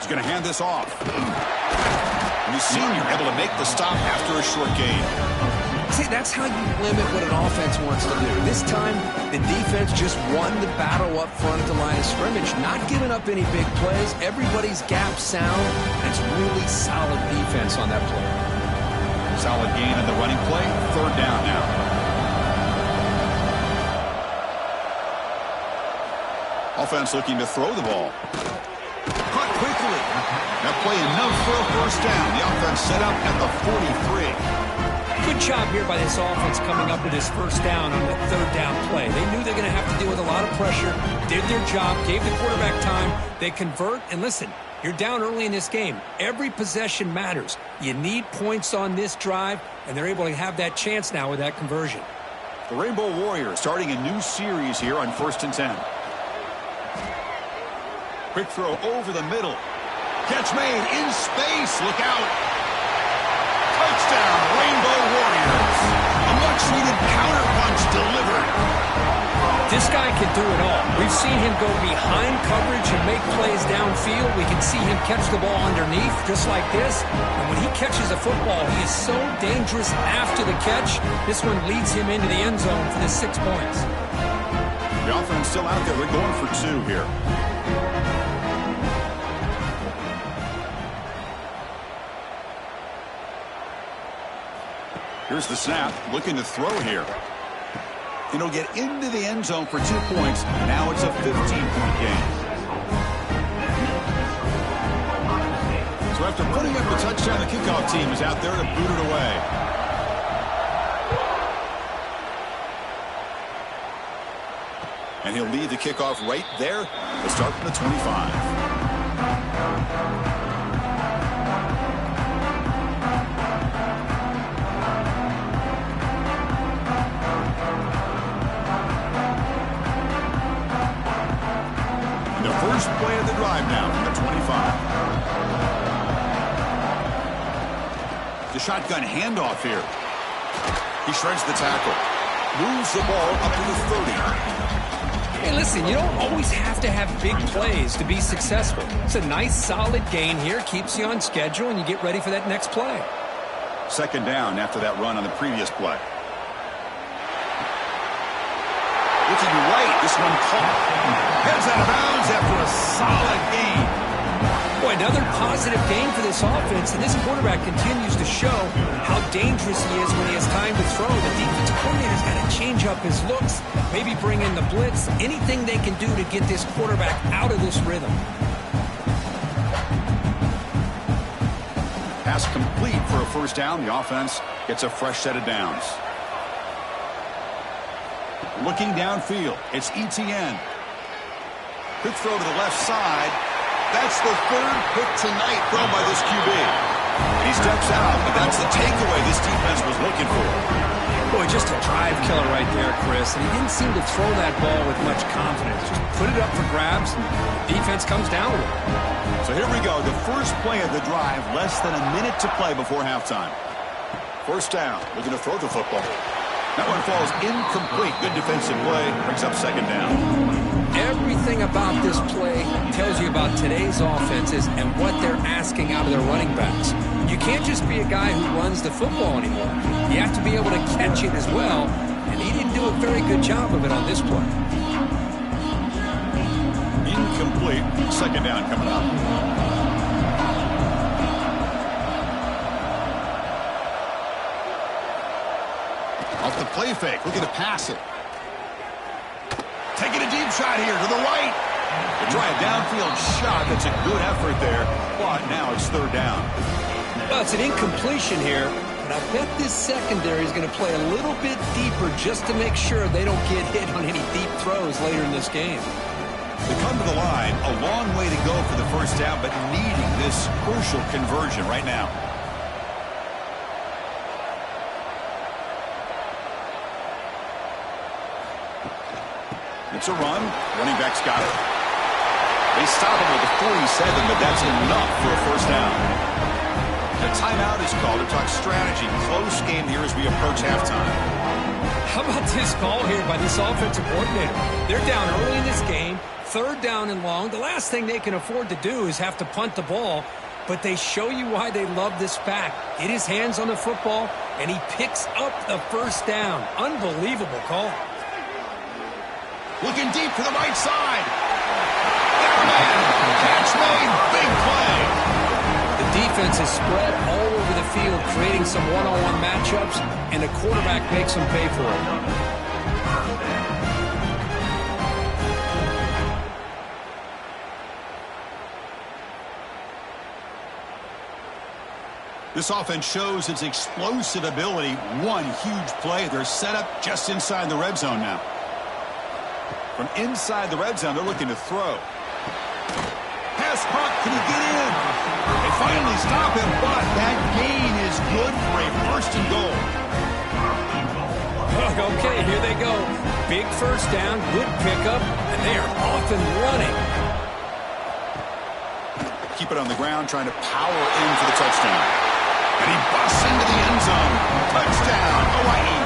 He's going to hand this off. And the senior able to make the stop after a short gain. See, that's how you limit what an offense wants to do. This time, the defense just won the battle up front at the line of scrimmage, not giving up any big plays. Everybody's gap sound. It's really solid defense on that play. Solid gain in the running play. Third down now. Offense looking to throw the ball. Caught quickly. That play enough for a first down. The offense set up at the 43. Good job here by this offense coming up with this first down on the third down play. They knew they were going to have to deal with a lot of pressure, did their job, gave the quarterback time. They convert, and listen, you're down early in this game. Every possession matters. You need points on this drive, and they're able to have that chance now with that conversion. The Rainbow Warriors starting a new series here on 1st and 10. Quick throw over the middle. Catch made in space. Look out. Touchdown, Rainbow Warriors. A much-needed counterpunch delivered. This guy can do it all. We've seen him go behind coverage and make plays downfield. We can see him catch the ball underneath just like this. And when he catches a football, he is so dangerous after the catch. This one leads him into the end zone for the 6 points. The offense still out there. They're going for 2 here. Here's the snap, looking to throw here. It'll get into the end zone for 2 points. Now it's a 15-point game. So after putting up a touchdown, the kickoff team is out there to boot it away. And he'll lead the kickoff right there to start from the 25. First play of the drive now from the 25. The shotgun handoff here. He shreds the tackle. Moves the ball up to the 30. Hey, listen, you don't always have to have big plays to be successful. It's a nice, solid gain here. Keeps you on schedule, and you get ready for that next play. Second down after that run on the previous play. Looking right, this one caught. Heads out of bounds after a solid gain. Boy, another positive gain for this offense, and this quarterback continues to show how dangerous he is when he has time to throw. The defensive coordinator's got to change up his looks, maybe bring in the blitz, anything they can do to get this quarterback out of this rhythm. Pass complete for a first down. The offense gets a fresh set of downs. Looking downfield, it's ETN. Quick throw to the left side. That's the third pick tonight thrown by this QB. He steps out, but that's the takeaway this defense was looking for. Boy, just a drive killer right there, Chris. And he didn't seem to throw that ball with much confidence. Just put it up for grabs, and the defense comes down with it. So here we go, the first play of the drive, less than a minute to play before halftime. First down, looking to throw the football. That one falls incomplete. Good defensive play. Brings up second down. Everything about this play tells you about today's offenses and what they're asking out of their running backs. You can't just be a guy who runs the football anymore. You have to be able to catch it as well, and he didn't do a very good job of it on this play. Incomplete. Second down coming up. Off the play fake, looking to pass it. Taking a deep shot here to the right. To try a downfield shot. That's a good effort there. But now it's third down. Well, it's an incompletion here. But I bet this secondary is going to play a little bit deeper just to make sure they don't get hit on any deep throws later in this game. They come to the line, a long way to go for the first down, but needing this crucial conversion right now. It's a run. Running back's got it. They stop him with the 47, but that's enough for a first down. The timeout is called to talk strategy. Close game here as we approach halftime. How about this call here by this offensive coordinator? They're down early in this game, third down and long. The last thing they can afford to do is have to punt the ball, but they show you why they love this back. Get his hands on the football, and he picks up the first down. Unbelievable call. Looking deep to the right side. There, man. Catch made. Big play. The defense is spread all over the field, creating some one-on-one matchups, and the quarterback makes them pay for it. This offense shows its explosive ability. One huge play. They're set up just inside the red zone now. From inside the red zone, they're looking to throw. Pass caught. Can he get in? They finally stop him, but that gain is good for a first and goal. Okay, here they go. Big first down, good pickup, and they are off and running. Keep it on the ground, trying to power in for the touchdown. And he busts into the end zone. Touchdown, Hawaii.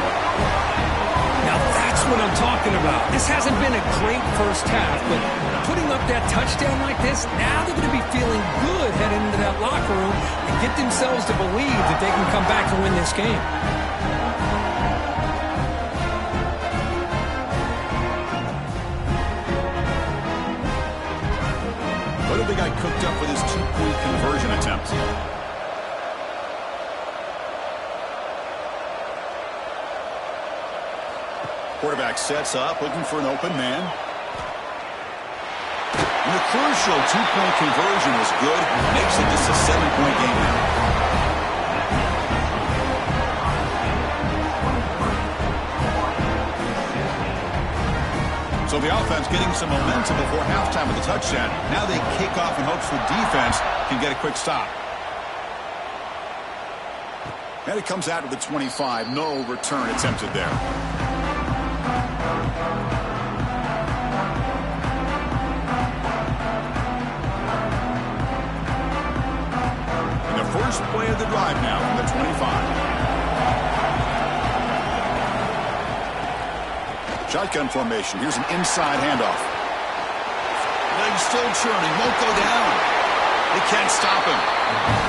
Now that's what I'm talking about. This hasn't been a great first half, but putting up that touchdown like this, now they're going to be feeling good heading into that locker room and get themselves to believe that they can come back and win this game. What have they got cooked up for this two-point conversion attempt? Quarterback sets up, looking for an open man. And the crucial two-point conversion was good. Makes it just a 7-point game now. So the offense getting some momentum before halftime with the touchdown. Now they kick off in hopes the defense can get a quick stop. And it comes out to the 25. No return attempted there. And the first play of the drive now from the 25. Shotgun formation. Here's an inside handoff. Legs still churning. Won't go down. They can't stop him.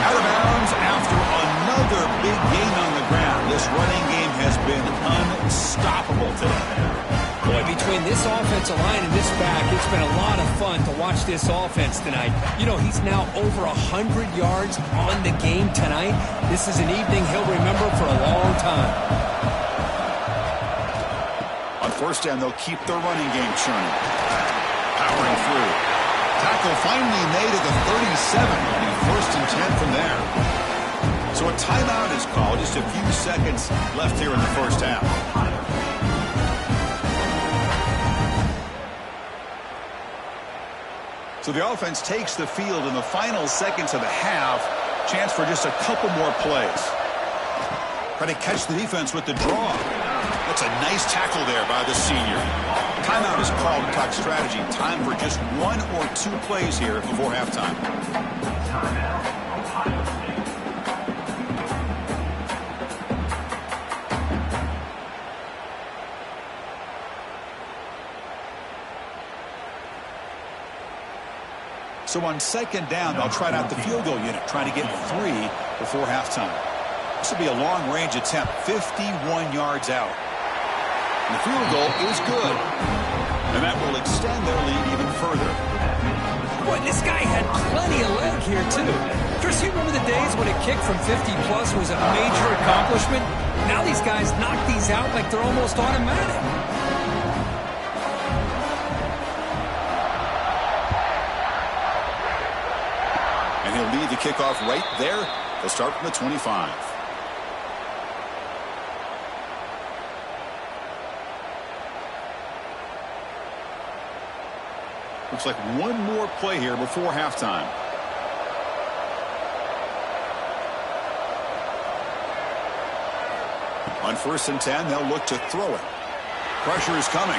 Out of bounds after another big gain on the ground. This running game has been unstoppable today. Boy, between this offensive line and this back, it's been a lot of fun to watch this offense tonight. You know, he's now over 100 yards on the game tonight. This is an evening he'll remember for a long time. On first down, they'll keep their running game churning. Powering through. Tackle finally made at the 37. It'll be first and 10 from there. So a timeout is called. Just a few seconds left here in the first half. So the offense takes the field in the final seconds of the half. Chance for just a couple more plays. Try to catch the defense with the draw. That's a nice tackle there by the senior. Timeout is called to talk strategy. Time for just one or two plays here before halftime. So on second down, they'll try out the field goal unit, trying to get 3 before halftime. This will be a long-range attempt, 51 yards out. And the field goal is good. And that will extend their lead even further. Boy, this guy had plenty of leg here, too. Chris, you remember the days when a kick from 50-plus was a major accomplishment? Now these guys knock these out like they're almost automatic. And he'll lead the kickoff right there. They'll start from the 25. Looks like one more play here before halftime. On 1st and 10, they'll look to throw it. Pressure is coming.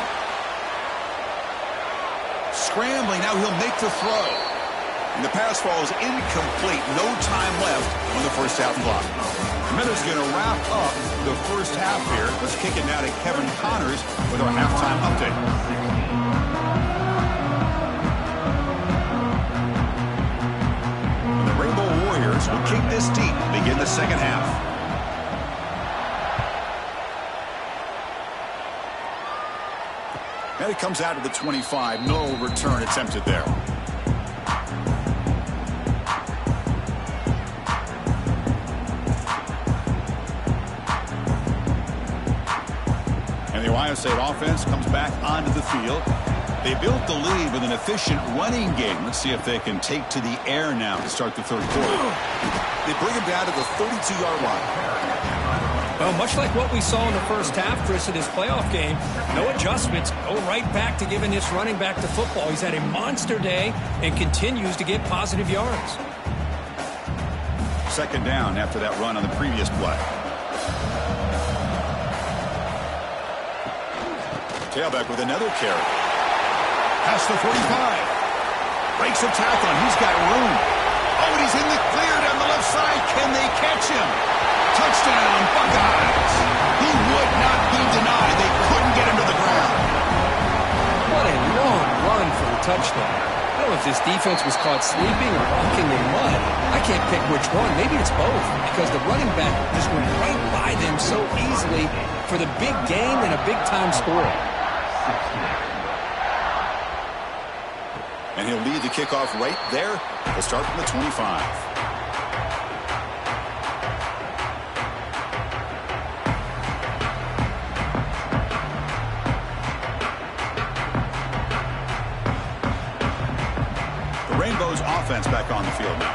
Scrambling, now he'll make the throw. And the pass falls incomplete. No time left on the first half clock. Minutes going to wrap up the first half here. Let's kick it now to Kevin Connors with our halftime update. And the Rainbow Warriors will kick this deep to begin the second half. And it comes out of the 25. No return attempted there. And the Ohio State offense comes back onto the field. They built the lead with an efficient running game. Let's see if they can take to the air now to start the third quarter. They bring him down to the 32-yard line. Well, much like what we saw in the first half, Chris, in this playoff game, no adjustments. Go right back to giving this running back to football. He's had a monster day and continues to get positive yards. Second down after that run on the previous play. Tailback with another carry. Past the 45. Breaks a tackle, and he's got room. Oh, and he's in the clear down the left side. Can they catch him? Touchdown, Buckeyes. He would not be denied. They couldn't get him to the ground. What a long run for the touchdown. I don't know if this defense was caught sleeping or walking in mud. I can't pick which one. Maybe it's both, because the running back just went right by them so easily for the big gain and a big-time score. And he'll lead the kickoff right there. We'll start from the 25. Rainbow's offense back on the field now.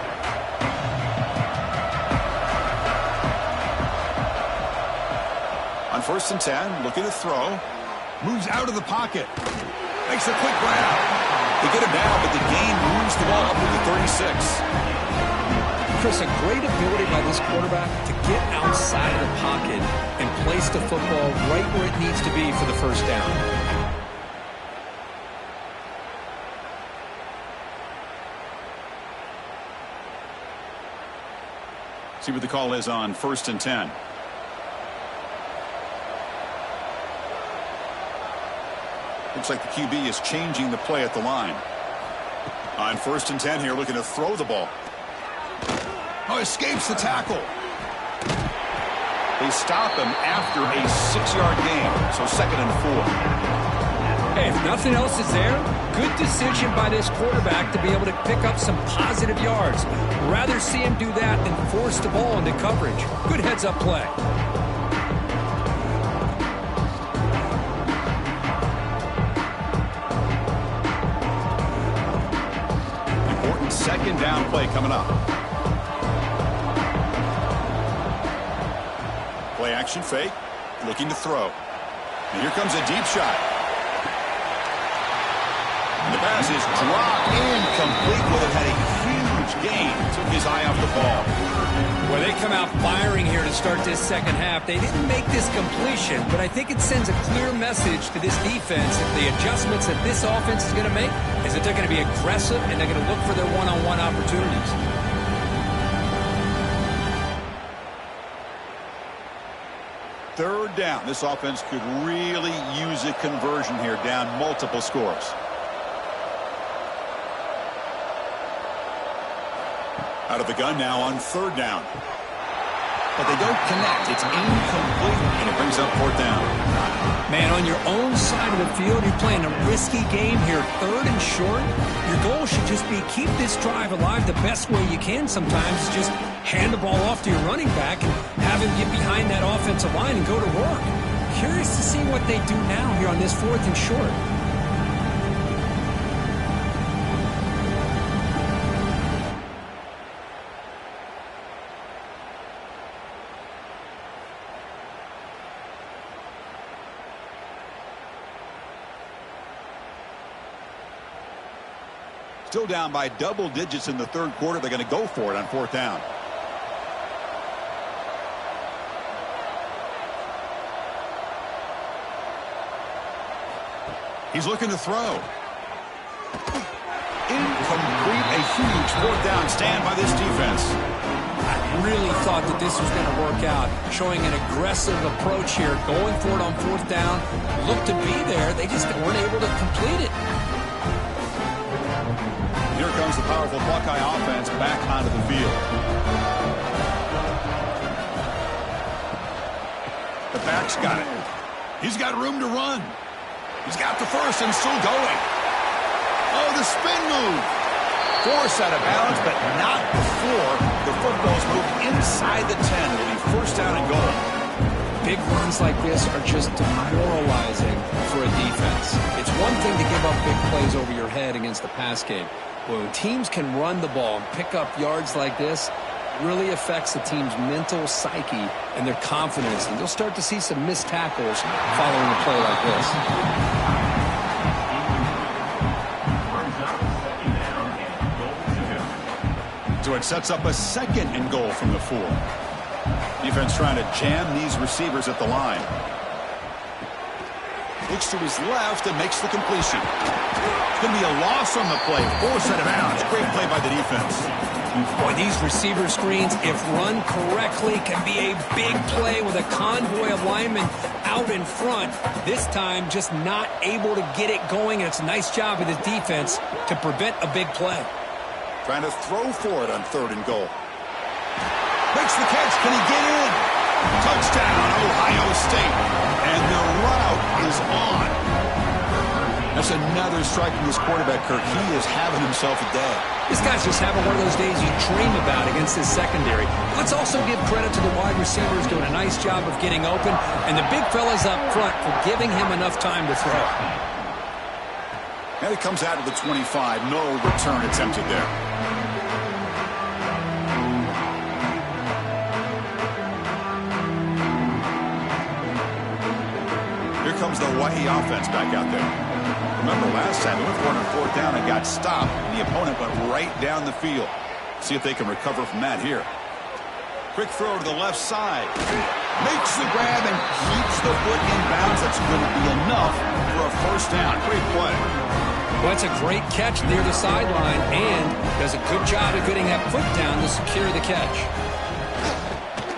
On 1st and 10, looking to throw. Moves out of the pocket. Makes a quick grab. They get him down, but the gain moves the ball up to the 36. Chris, a great ability by this quarterback to get outside of the pocket and place the football right where it needs to be for the first down. See what the call is on 1st and 10. Looks like the QB is changing the play at the line. On 1st and 10 here, looking to throw the ball. Oh, escapes the tackle. They stop him after a 6-yard gain, so 2nd and 4. Hey, if nothing else is there, good decision by this quarterback to be able to pick up some positive yards. Rather see him do that than force the ball into coverage. Good heads-up play. Important 2nd down play coming up. Play action fake, looking to throw. And here comes a deep shot. The pass is dropped incomplete, but it had a huge gain. Took his eye off the ball. Well, they come out firing here to start this second half. They didn't make this completion, but I think it sends a clear message to this defense that the adjustments that this offense is going to make is that they're going to be aggressive and they're going to look for their one-on-one opportunities. Third down. This offense could really use a conversion here, down multiple scores. Out of the gun now on 3rd down. But they don't connect. It's incomplete, and it brings up 4th down. Man, on your own side of the field, you're playing a risky game here, 3rd and short. Your goal should just be keep this drive alive the best way you can sometimes. Just hand the ball off to your running back and have him get behind that offensive line and go to work. Curious to see what they do now here on this 4th and short. Still down by double digits in the third quarter. They're going to go for it on fourth down. He's looking to throw. Incomplete. A huge fourth down stand by this defense. I really thought that this was going to work out. Showing an aggressive approach here. Going for it on fourth down. Looked to be there. They just weren't able to complete it. Here comes the powerful Buckeye offense back onto the field. The back's got it. He's got room to run. He's got the first and still going. Oh, the spin move. Force out of bounds, but not before the football's moved inside the 10. It'll be first down and goal. Big runs like this are just demoralizing for a defense. It's one thing to give up big plays over your head against the pass game. When teams can run the ball and pick up yards like this, it really affects the team's mental psyche and their confidence. And you'll start to see some missed tackles following a play like this. So it sets up a second and goal from the 4. Defense trying to jam these receivers at the line. Looks to his left and makes the completion. It's going to be a loss on the play. Force out of bounds. Great play by the defense. Boy, these receiver screens, if run correctly, can be a big play with a convoy of linemen out in front. This time, just not able to get it going, and it's a nice job of the defense to prevent a big play. Trying to throw for it on third and goal. Makes the catch. Can he get in? Touchdown, Ohio State. And the route is on. That's another strike from this quarterback, Kirk. He is having himself a day. This guy's just having one of those days you dream about against his secondary. Let's also give credit to the wide receivers doing a nice job of getting open, and the big fellas up front for giving him enough time to throw. And it comes out of the 25. No return attempted there. Here comes the Hawaii offense back out there. Remember last time, they went for it on fourth down and got stopped, and the opponent went right down the field. See if they can recover from that here. Quick throw to the left side. Makes the grab and keeps the foot in bounds. That's going to be enough for a first down. Great play. Well, that's a great catch near the sideline and does a good job of getting that foot down to secure the catch.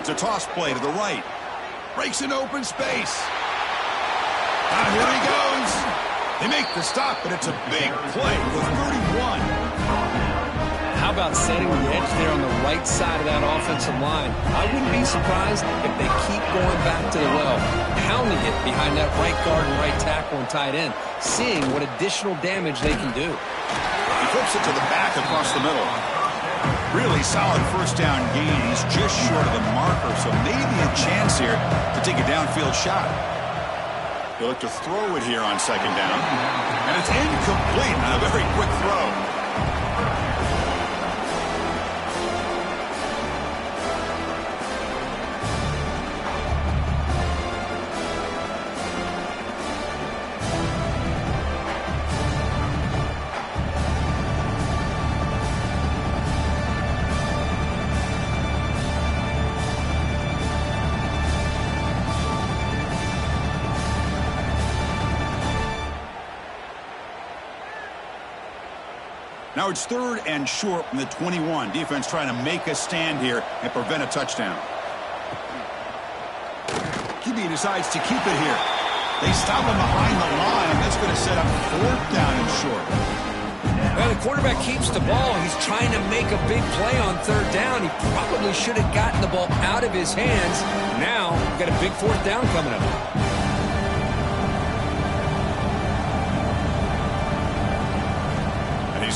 It's a toss play to the right. Breaks an open space. Now here he goes. They make the stop, but it's a big play with 31. How about setting the edge there on the right side of that offensive line? I wouldn't be surprised if they keep going back to the well, pounding it behind that right guard and right tackle and tight end, seeing what additional damage they can do. He flips it to the back across the middle. Really solid first down gain. He's just short of the marker, so maybe a chance here to take a downfield shot. He'll look to throw it here on second down. And it's incomplete on a very quick throw. Now it's third and short from the 21. Defense trying to make a stand here and prevent a touchdown. QB decides to keep it here. They stop him behind the line. That's going to set up fourth down and short. Well, the quarterback keeps the ball. He's trying to make a big play on third down. He probably should have gotten the ball out of his hands. Now, we've got a big fourth down coming up.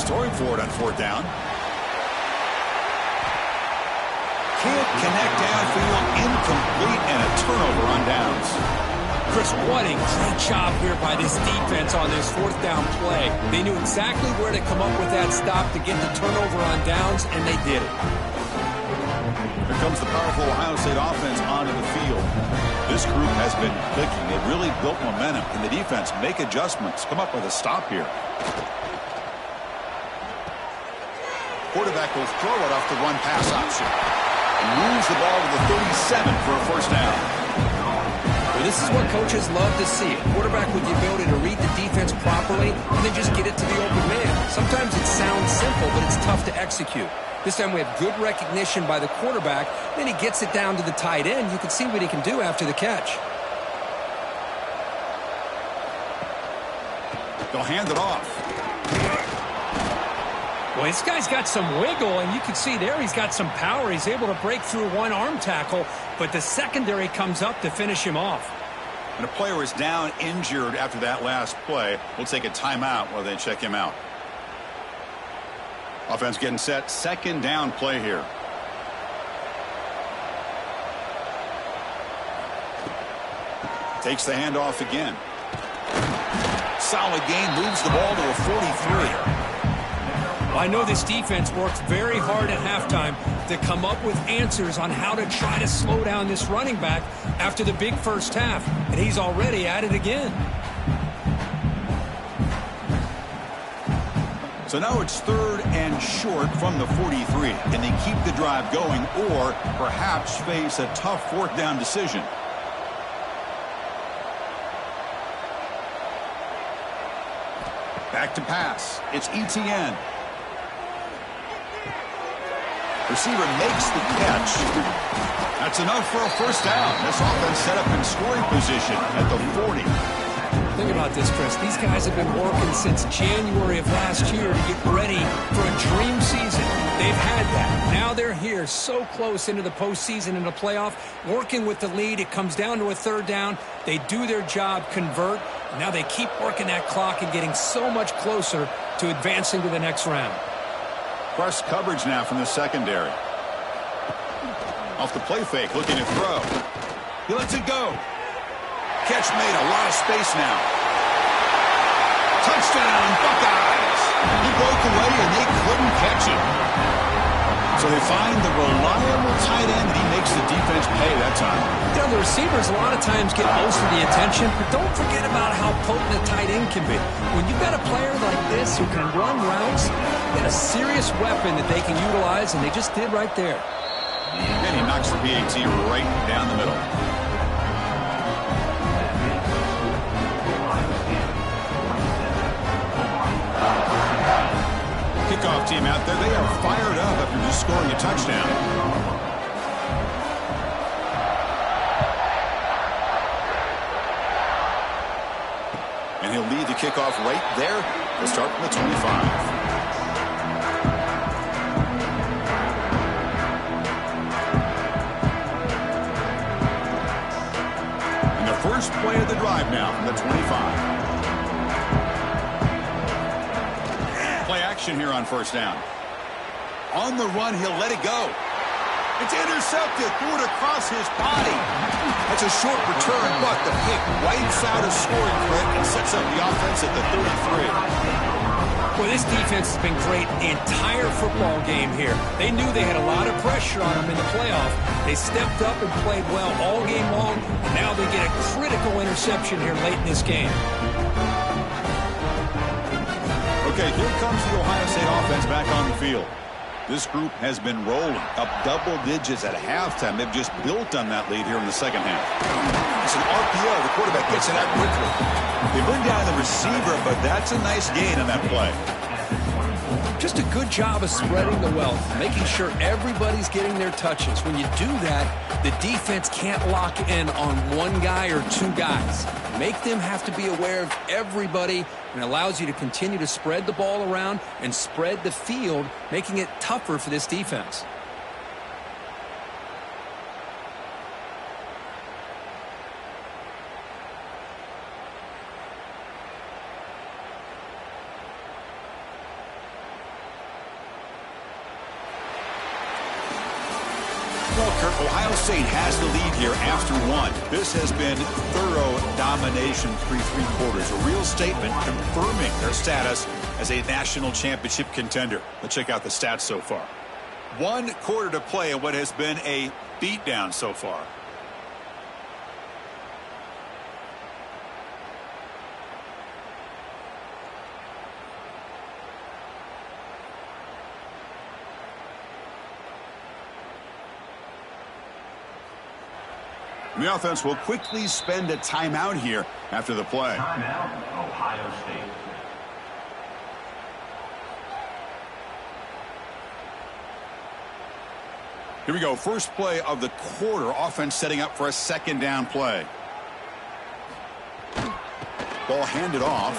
Throwing for it on fourth down. Can't connect downfield, incomplete, and a turnover on downs. Chris, what a great job here by this defense on this fourth down play. They knew exactly where to come up with that stop to get the turnover on downs, and they did it. Here comes the powerful Ohio State offense onto the field. This group has been clicking. They've really built momentum. Can the defense make adjustments? Come up with a stop here. quarterback will throw it off the run-pass option. And moves the ball to the 37 for a first down. Well, this is what coaches love to see. A quarterback with the ability to read the defense properly and then just get it to the open man. Sometimes it sounds simple, but it's tough to execute. This time we have good recognition by the quarterback. Then he gets it down to the tight end. You can see what he can do after the catch. They'll hand it off. Well, this guy's got some wiggle, and you can see there he's got some power. He's able to break through one arm tackle, but the secondary comes up to finish him off. And a player is down injured after that last play. We'll take a timeout while they check him out. Offense getting set. Second down play here. Takes the handoff again. Solid gain, moves the ball to a 43. I know this defense works very hard at halftime to come up with answers on how to try to slow down this running back after the big first half, and he's already at it again. So now it's 3rd and short from the 43. Can they keep the drive going or perhaps face a tough 4th down decision? Back to pass. It's ETN. Receiver makes the catch. That's enough for a first down. This offense set up in scoring position at the 40. Think about this, Chris. These guys have been working since January of last year to get ready for a dream season. They've had that. Now they're here so close into the postseason and the playoff, working with the lead. It comes down to a 3rd down. They do their job, convert. Now they keep working that clock and getting so much closer to advancing to the next round. Press coverage now from the secondary. Off the play fake, looking to throw. He lets it go. Catch made, a lot of space now. Touchdown, Buckeyes. He broke away and they couldn't catch him. So they find the reliable tight end, and he makes the defense pay that time. You know, the receivers a lot of times get most of the attention, but don't forget about how potent a tight end can be. When you've got a player like this who can run routes, you got a serious weapon that they can utilize, and they just did right there. And he knocks the PAT right down the middle. Kickoff team out there. They are fired up after just scoring a touchdown. And he'll lead the kickoff right there. They'll start from the 25. First play of the drive now from the 25. Play action here on first down. On the run, he'll let it go. It's intercepted, threw it across his body. That's a short return, but the pick wipes out a scoring threat and sets up the offense at the 33. Well, this defense has been great the entire football game here. They knew they had a lot of pressure on them in the playoff. They stepped up and played well all game long, and now they get a critical interception here late in this game. Okay, here comes the Ohio State offense back on the field. This group has been rolling up double digits at halftime. They've just built on that lead here in the second half. It's an RPO. The quarterback gets it out quickly. They bring down the receiver, but that's a nice gain on that play. Just a good job of spreading the wealth, making sure everybody's getting their touches. When you do that, the defense can't lock in on one guy or two guys. Make them have to be aware of everybody, and allows you to continue to spread the ball around and spread the field, making it tougher for this defense. Ohio State has the lead here after one. This has been thorough domination through 3 quarters. A real statement confirming their status as a national championship contender. Let's check out the stats so far. 1 quarter to play in what has been a beatdown so far. The offense will quickly spend a timeout here after the play. Timeout, Ohio State. Here we go. First play of the quarter. Offense setting up for a second down play. Ball handed off.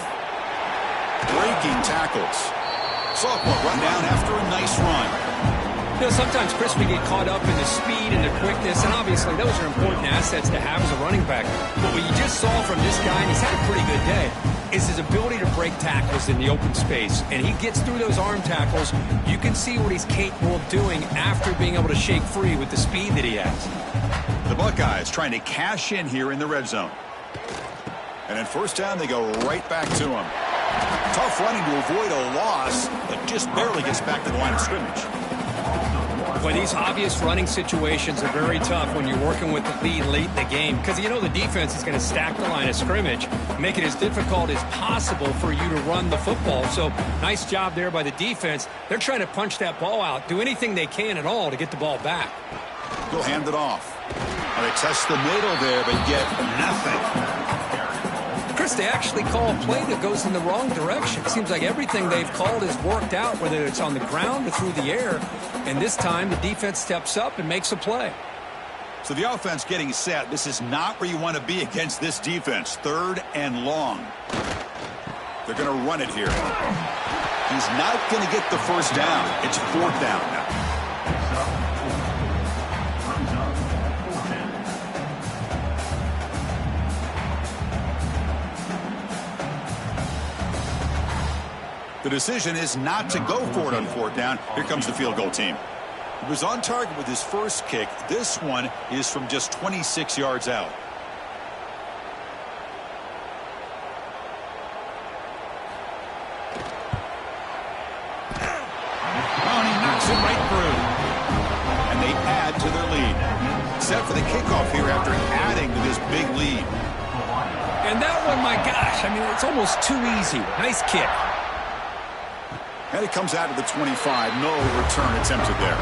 Breaking tackles. Sophomore run down after a nice run. You know, sometimes, Chris, we get caught up in the speed and the quickness, and obviously those are important assets to have as a running back. But what you just saw from this guy, and he's had a pretty good day, is his ability to break tackles in the open space. And he gets through those arm tackles. You can see what he's capable of doing after being able to shake free with the speed that he has. The Buckeyes trying to cash in here in the red zone. And at first down, they go right back to him. Tough running to avoid a loss, but just barely gets back to the line of scrimmage. Well, these obvious running situations are very tough when you're working with the lead late in the game because you know the defense is going to stack the line of scrimmage, make it as difficult as possible for you to run the football. So nice job there by the defense. They're trying to punch that ball out, do anything they can at all to get the ball back. He'll hand it off. Well, they test the middle there, but get nothing. Chris, they actually call a play that goes in the wrong direction. It seems like everything they've called has worked out, whether it's on the ground or through the air. And this time, the defense steps up and makes a play. So the offense getting set. This is not where you want to be against this defense. 3rd and long. They're going to run it here. He's not going to get the first down. It's 4th down now. The decision is not to go for it on 4th down. Here comes the field goal team. He was on target with his first kick. This one is from just 26 yards out. Oh, and he knocks it right through. And they add to their lead. Set for the kickoff here after adding to this big lead. And that one, my gosh, I mean, it's almost too easy. Nice kick. And it comes out of the 25. No return attempted there.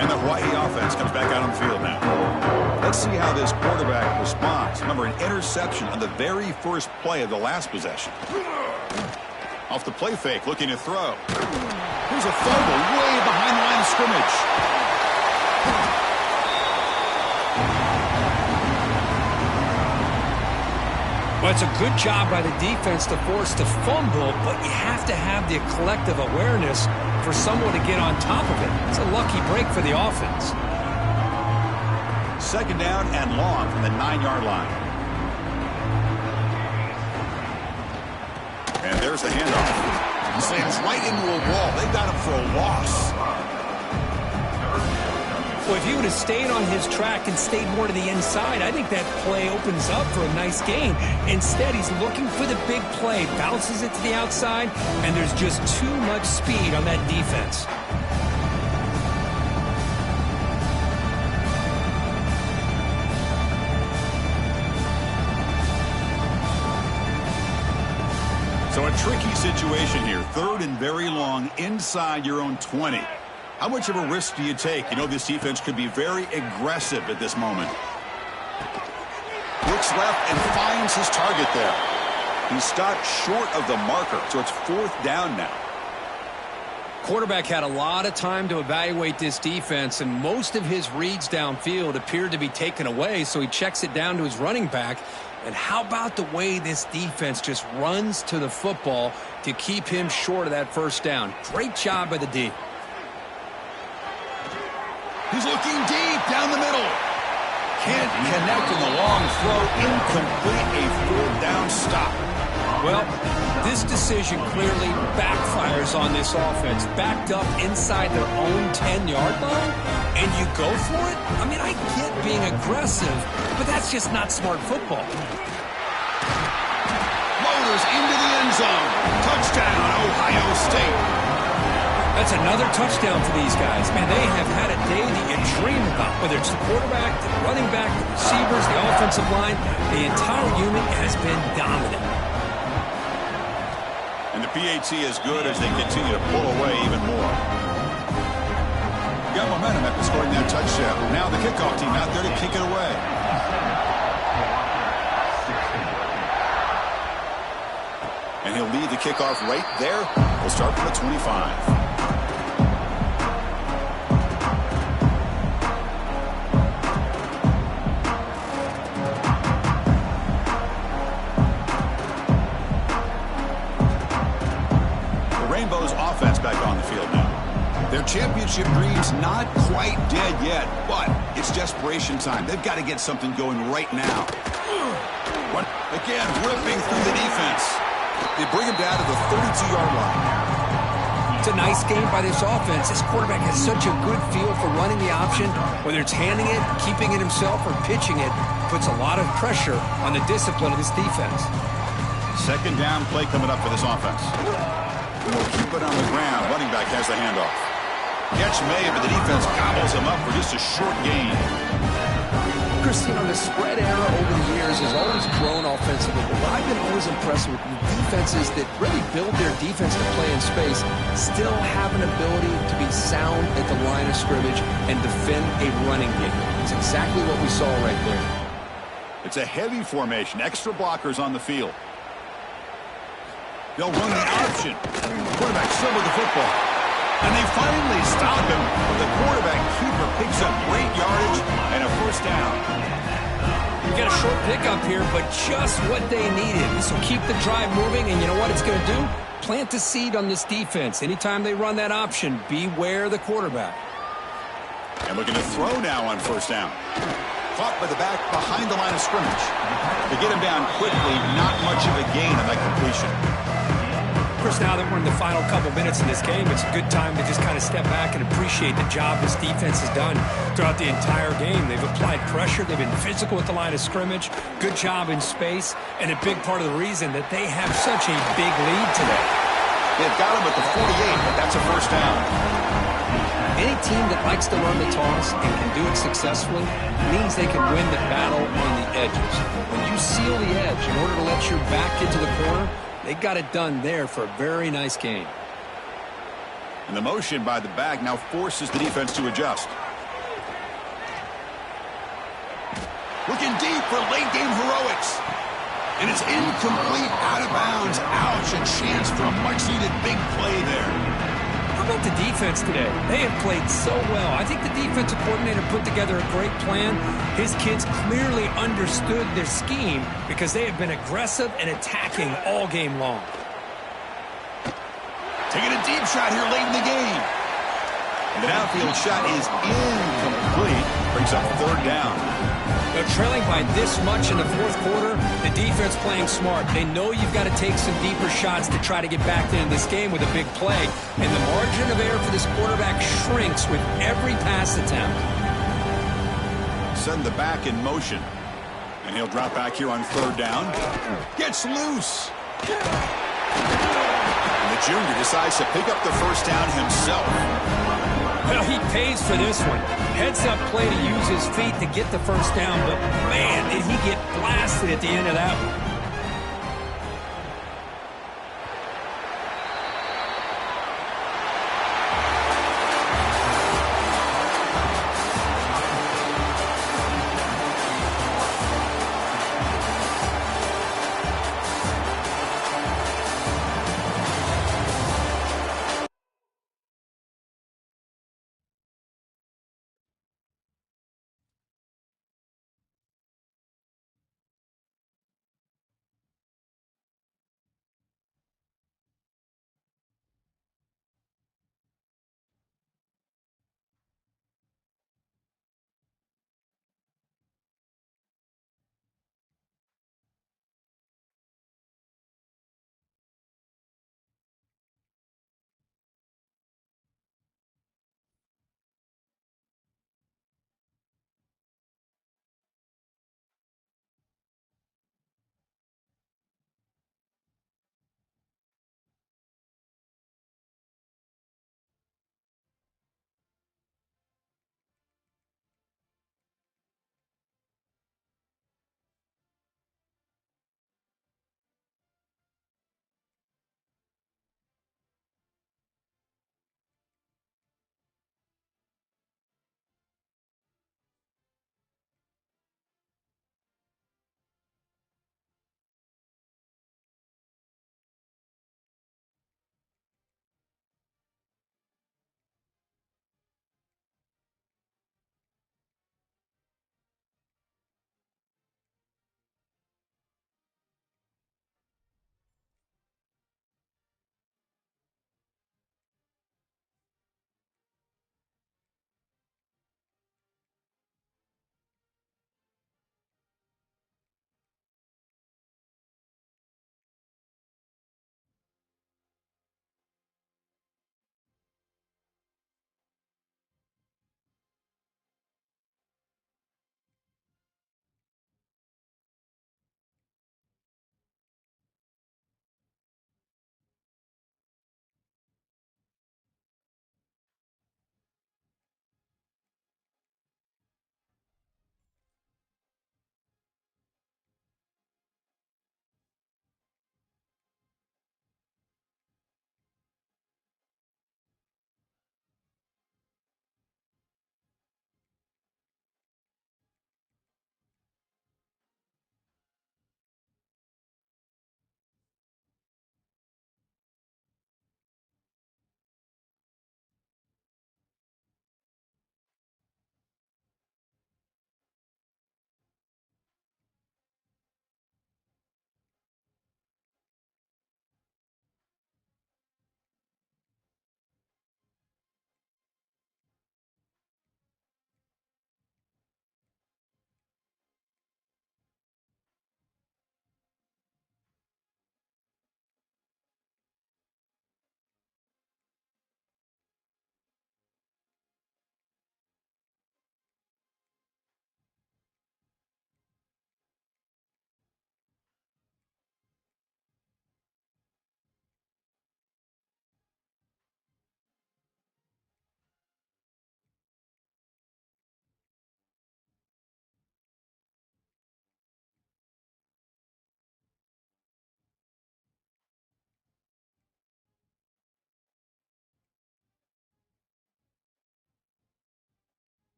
And the Hawaii offense comes back out on the field now. Let's see how this quarterback responds. Remember, an interception on the very first play of the last possession. Off the play fake, looking to throw. Here's a fumble way behind the line of scrimmage. Well, it's a good job by the defense to force the fumble, but you have to have the collective awareness for someone to get on top of it. It's a lucky break for the offense. 2nd down and long from the 9-yard line. And there's the handoff. Slams right into a wall. They got him for a loss. Well, if he would have stayed on his track and stayed more to the inside, I think that play opens up for a nice gain. Instead, he's looking for the big play, bounces it to the outside, and there's just too much speed on that defense. So a tricky situation here. 3rd and very long inside your own 20. How much of a risk do you take? You know this defense could be very aggressive at this moment. Looks left and finds his target there. He stopped short of the marker, so it's 4th down now. Quarterback had a lot of time to evaluate this defense, and most of his reads downfield appeared to be taken away, so he checks it down to his running back. And how about the way this defense just runs to the football to keep him short of that first down? Great job by the D. He's looking deep down the middle. Can't connect in the long throw. Incomplete, a 4th down stop. Well, this decision clearly backfires on this offense. Backed up inside their own 10-yard line, and you go for it? I mean, I get being aggressive, but that's just not smart football. Motors into the end zone. Touchdown, Ohio State. That's another touchdown for these guys. Man, they have had a day that you dream about, whether it's the quarterback, the running back, the receivers, the offensive line. The entire unit has been dominant. And And the PAT is good as they continue to pull away even more. Got momentum after scoring that touchdown. Now the kickoff team out there to kick it away. And he'll lead the kickoff right there. We'll start from the 25. Offense back on the field now. Their championship dreams not quite dead yet, but it's desperation time. They've got to get something going right now. Again, ripping through the defense. They bring him down to the 32-yard line. It's a nice game by this offense. This quarterback has such a good feel for running the option. Whether it's handing it, keeping it himself, or pitching it, puts a lot of pressure on the discipline of this defense. Second down play coming up for this offense. We'll keep it on the ground. Running back has the handoff. Catch made, but the defense gobbles him up for just a short gain. Christine, the spread era over the years has always grown offensively, but what I've been always impressed with defenses that really build their defense to play in space still have an ability to be sound at the line of scrimmage and defend a running game. It's exactly what we saw right there. It's a heavy formation. Extra blockers on the field. They'll run the option. Quarterback still with the football. And they finally stop him. The quarterback keeper picks up great yardage and a first down. You get a short pickup here, but just what they needed. This will keep the drive moving, and you know what it's going to do? Plant the seed on this defense. Anytime they run that option, beware the quarterback. And looking to throw now on first down. Caught by the back behind the line of scrimmage. To get him down quickly, not much of a gain on that completion. Chris, now that we're in the final couple minutes in this game, it's a good time to just kind of step back and appreciate the job this defense has done throughout the entire game. They've applied pressure. They've been physical at the line of scrimmage. Good job in space. And a big part of the reason that they have such a big lead today. They've got him at the 48, but that's a first down. Any team that likes to run the toss and can do it successfully means they can win the battle on the edges. When you seal the edge in order to let your back get to the corner, they got it done there for a very nice game. And the motion by the back now forces the defense to adjust. Looking deep for late-game heroics. And it's incomplete, out of bounds. Ouch, a chance for a much-needed big play there. How about the defense today? They have played so well. I think the defensive coordinator put together a great plan. His kids clearly understood their scheme because they have been aggressive and attacking all game long. Taking a deep shot here late in the game. And the downfield shot is incomplete. Brings up third down. They're trailing by this much in the fourth quarter. The defense playing smart. They know you've got to take some deeper shots to try to get back into this game with a big play. And the margin of error for this quarterback shrinks with every pass attempt. Send the back in motion. And he'll drop back here on third down. Gets loose. And the junior decides to pick up the first down himself. Well, he pays for this one. Heads-up play to use his feet to get the first down, but man, did he get blasted at the end of that one.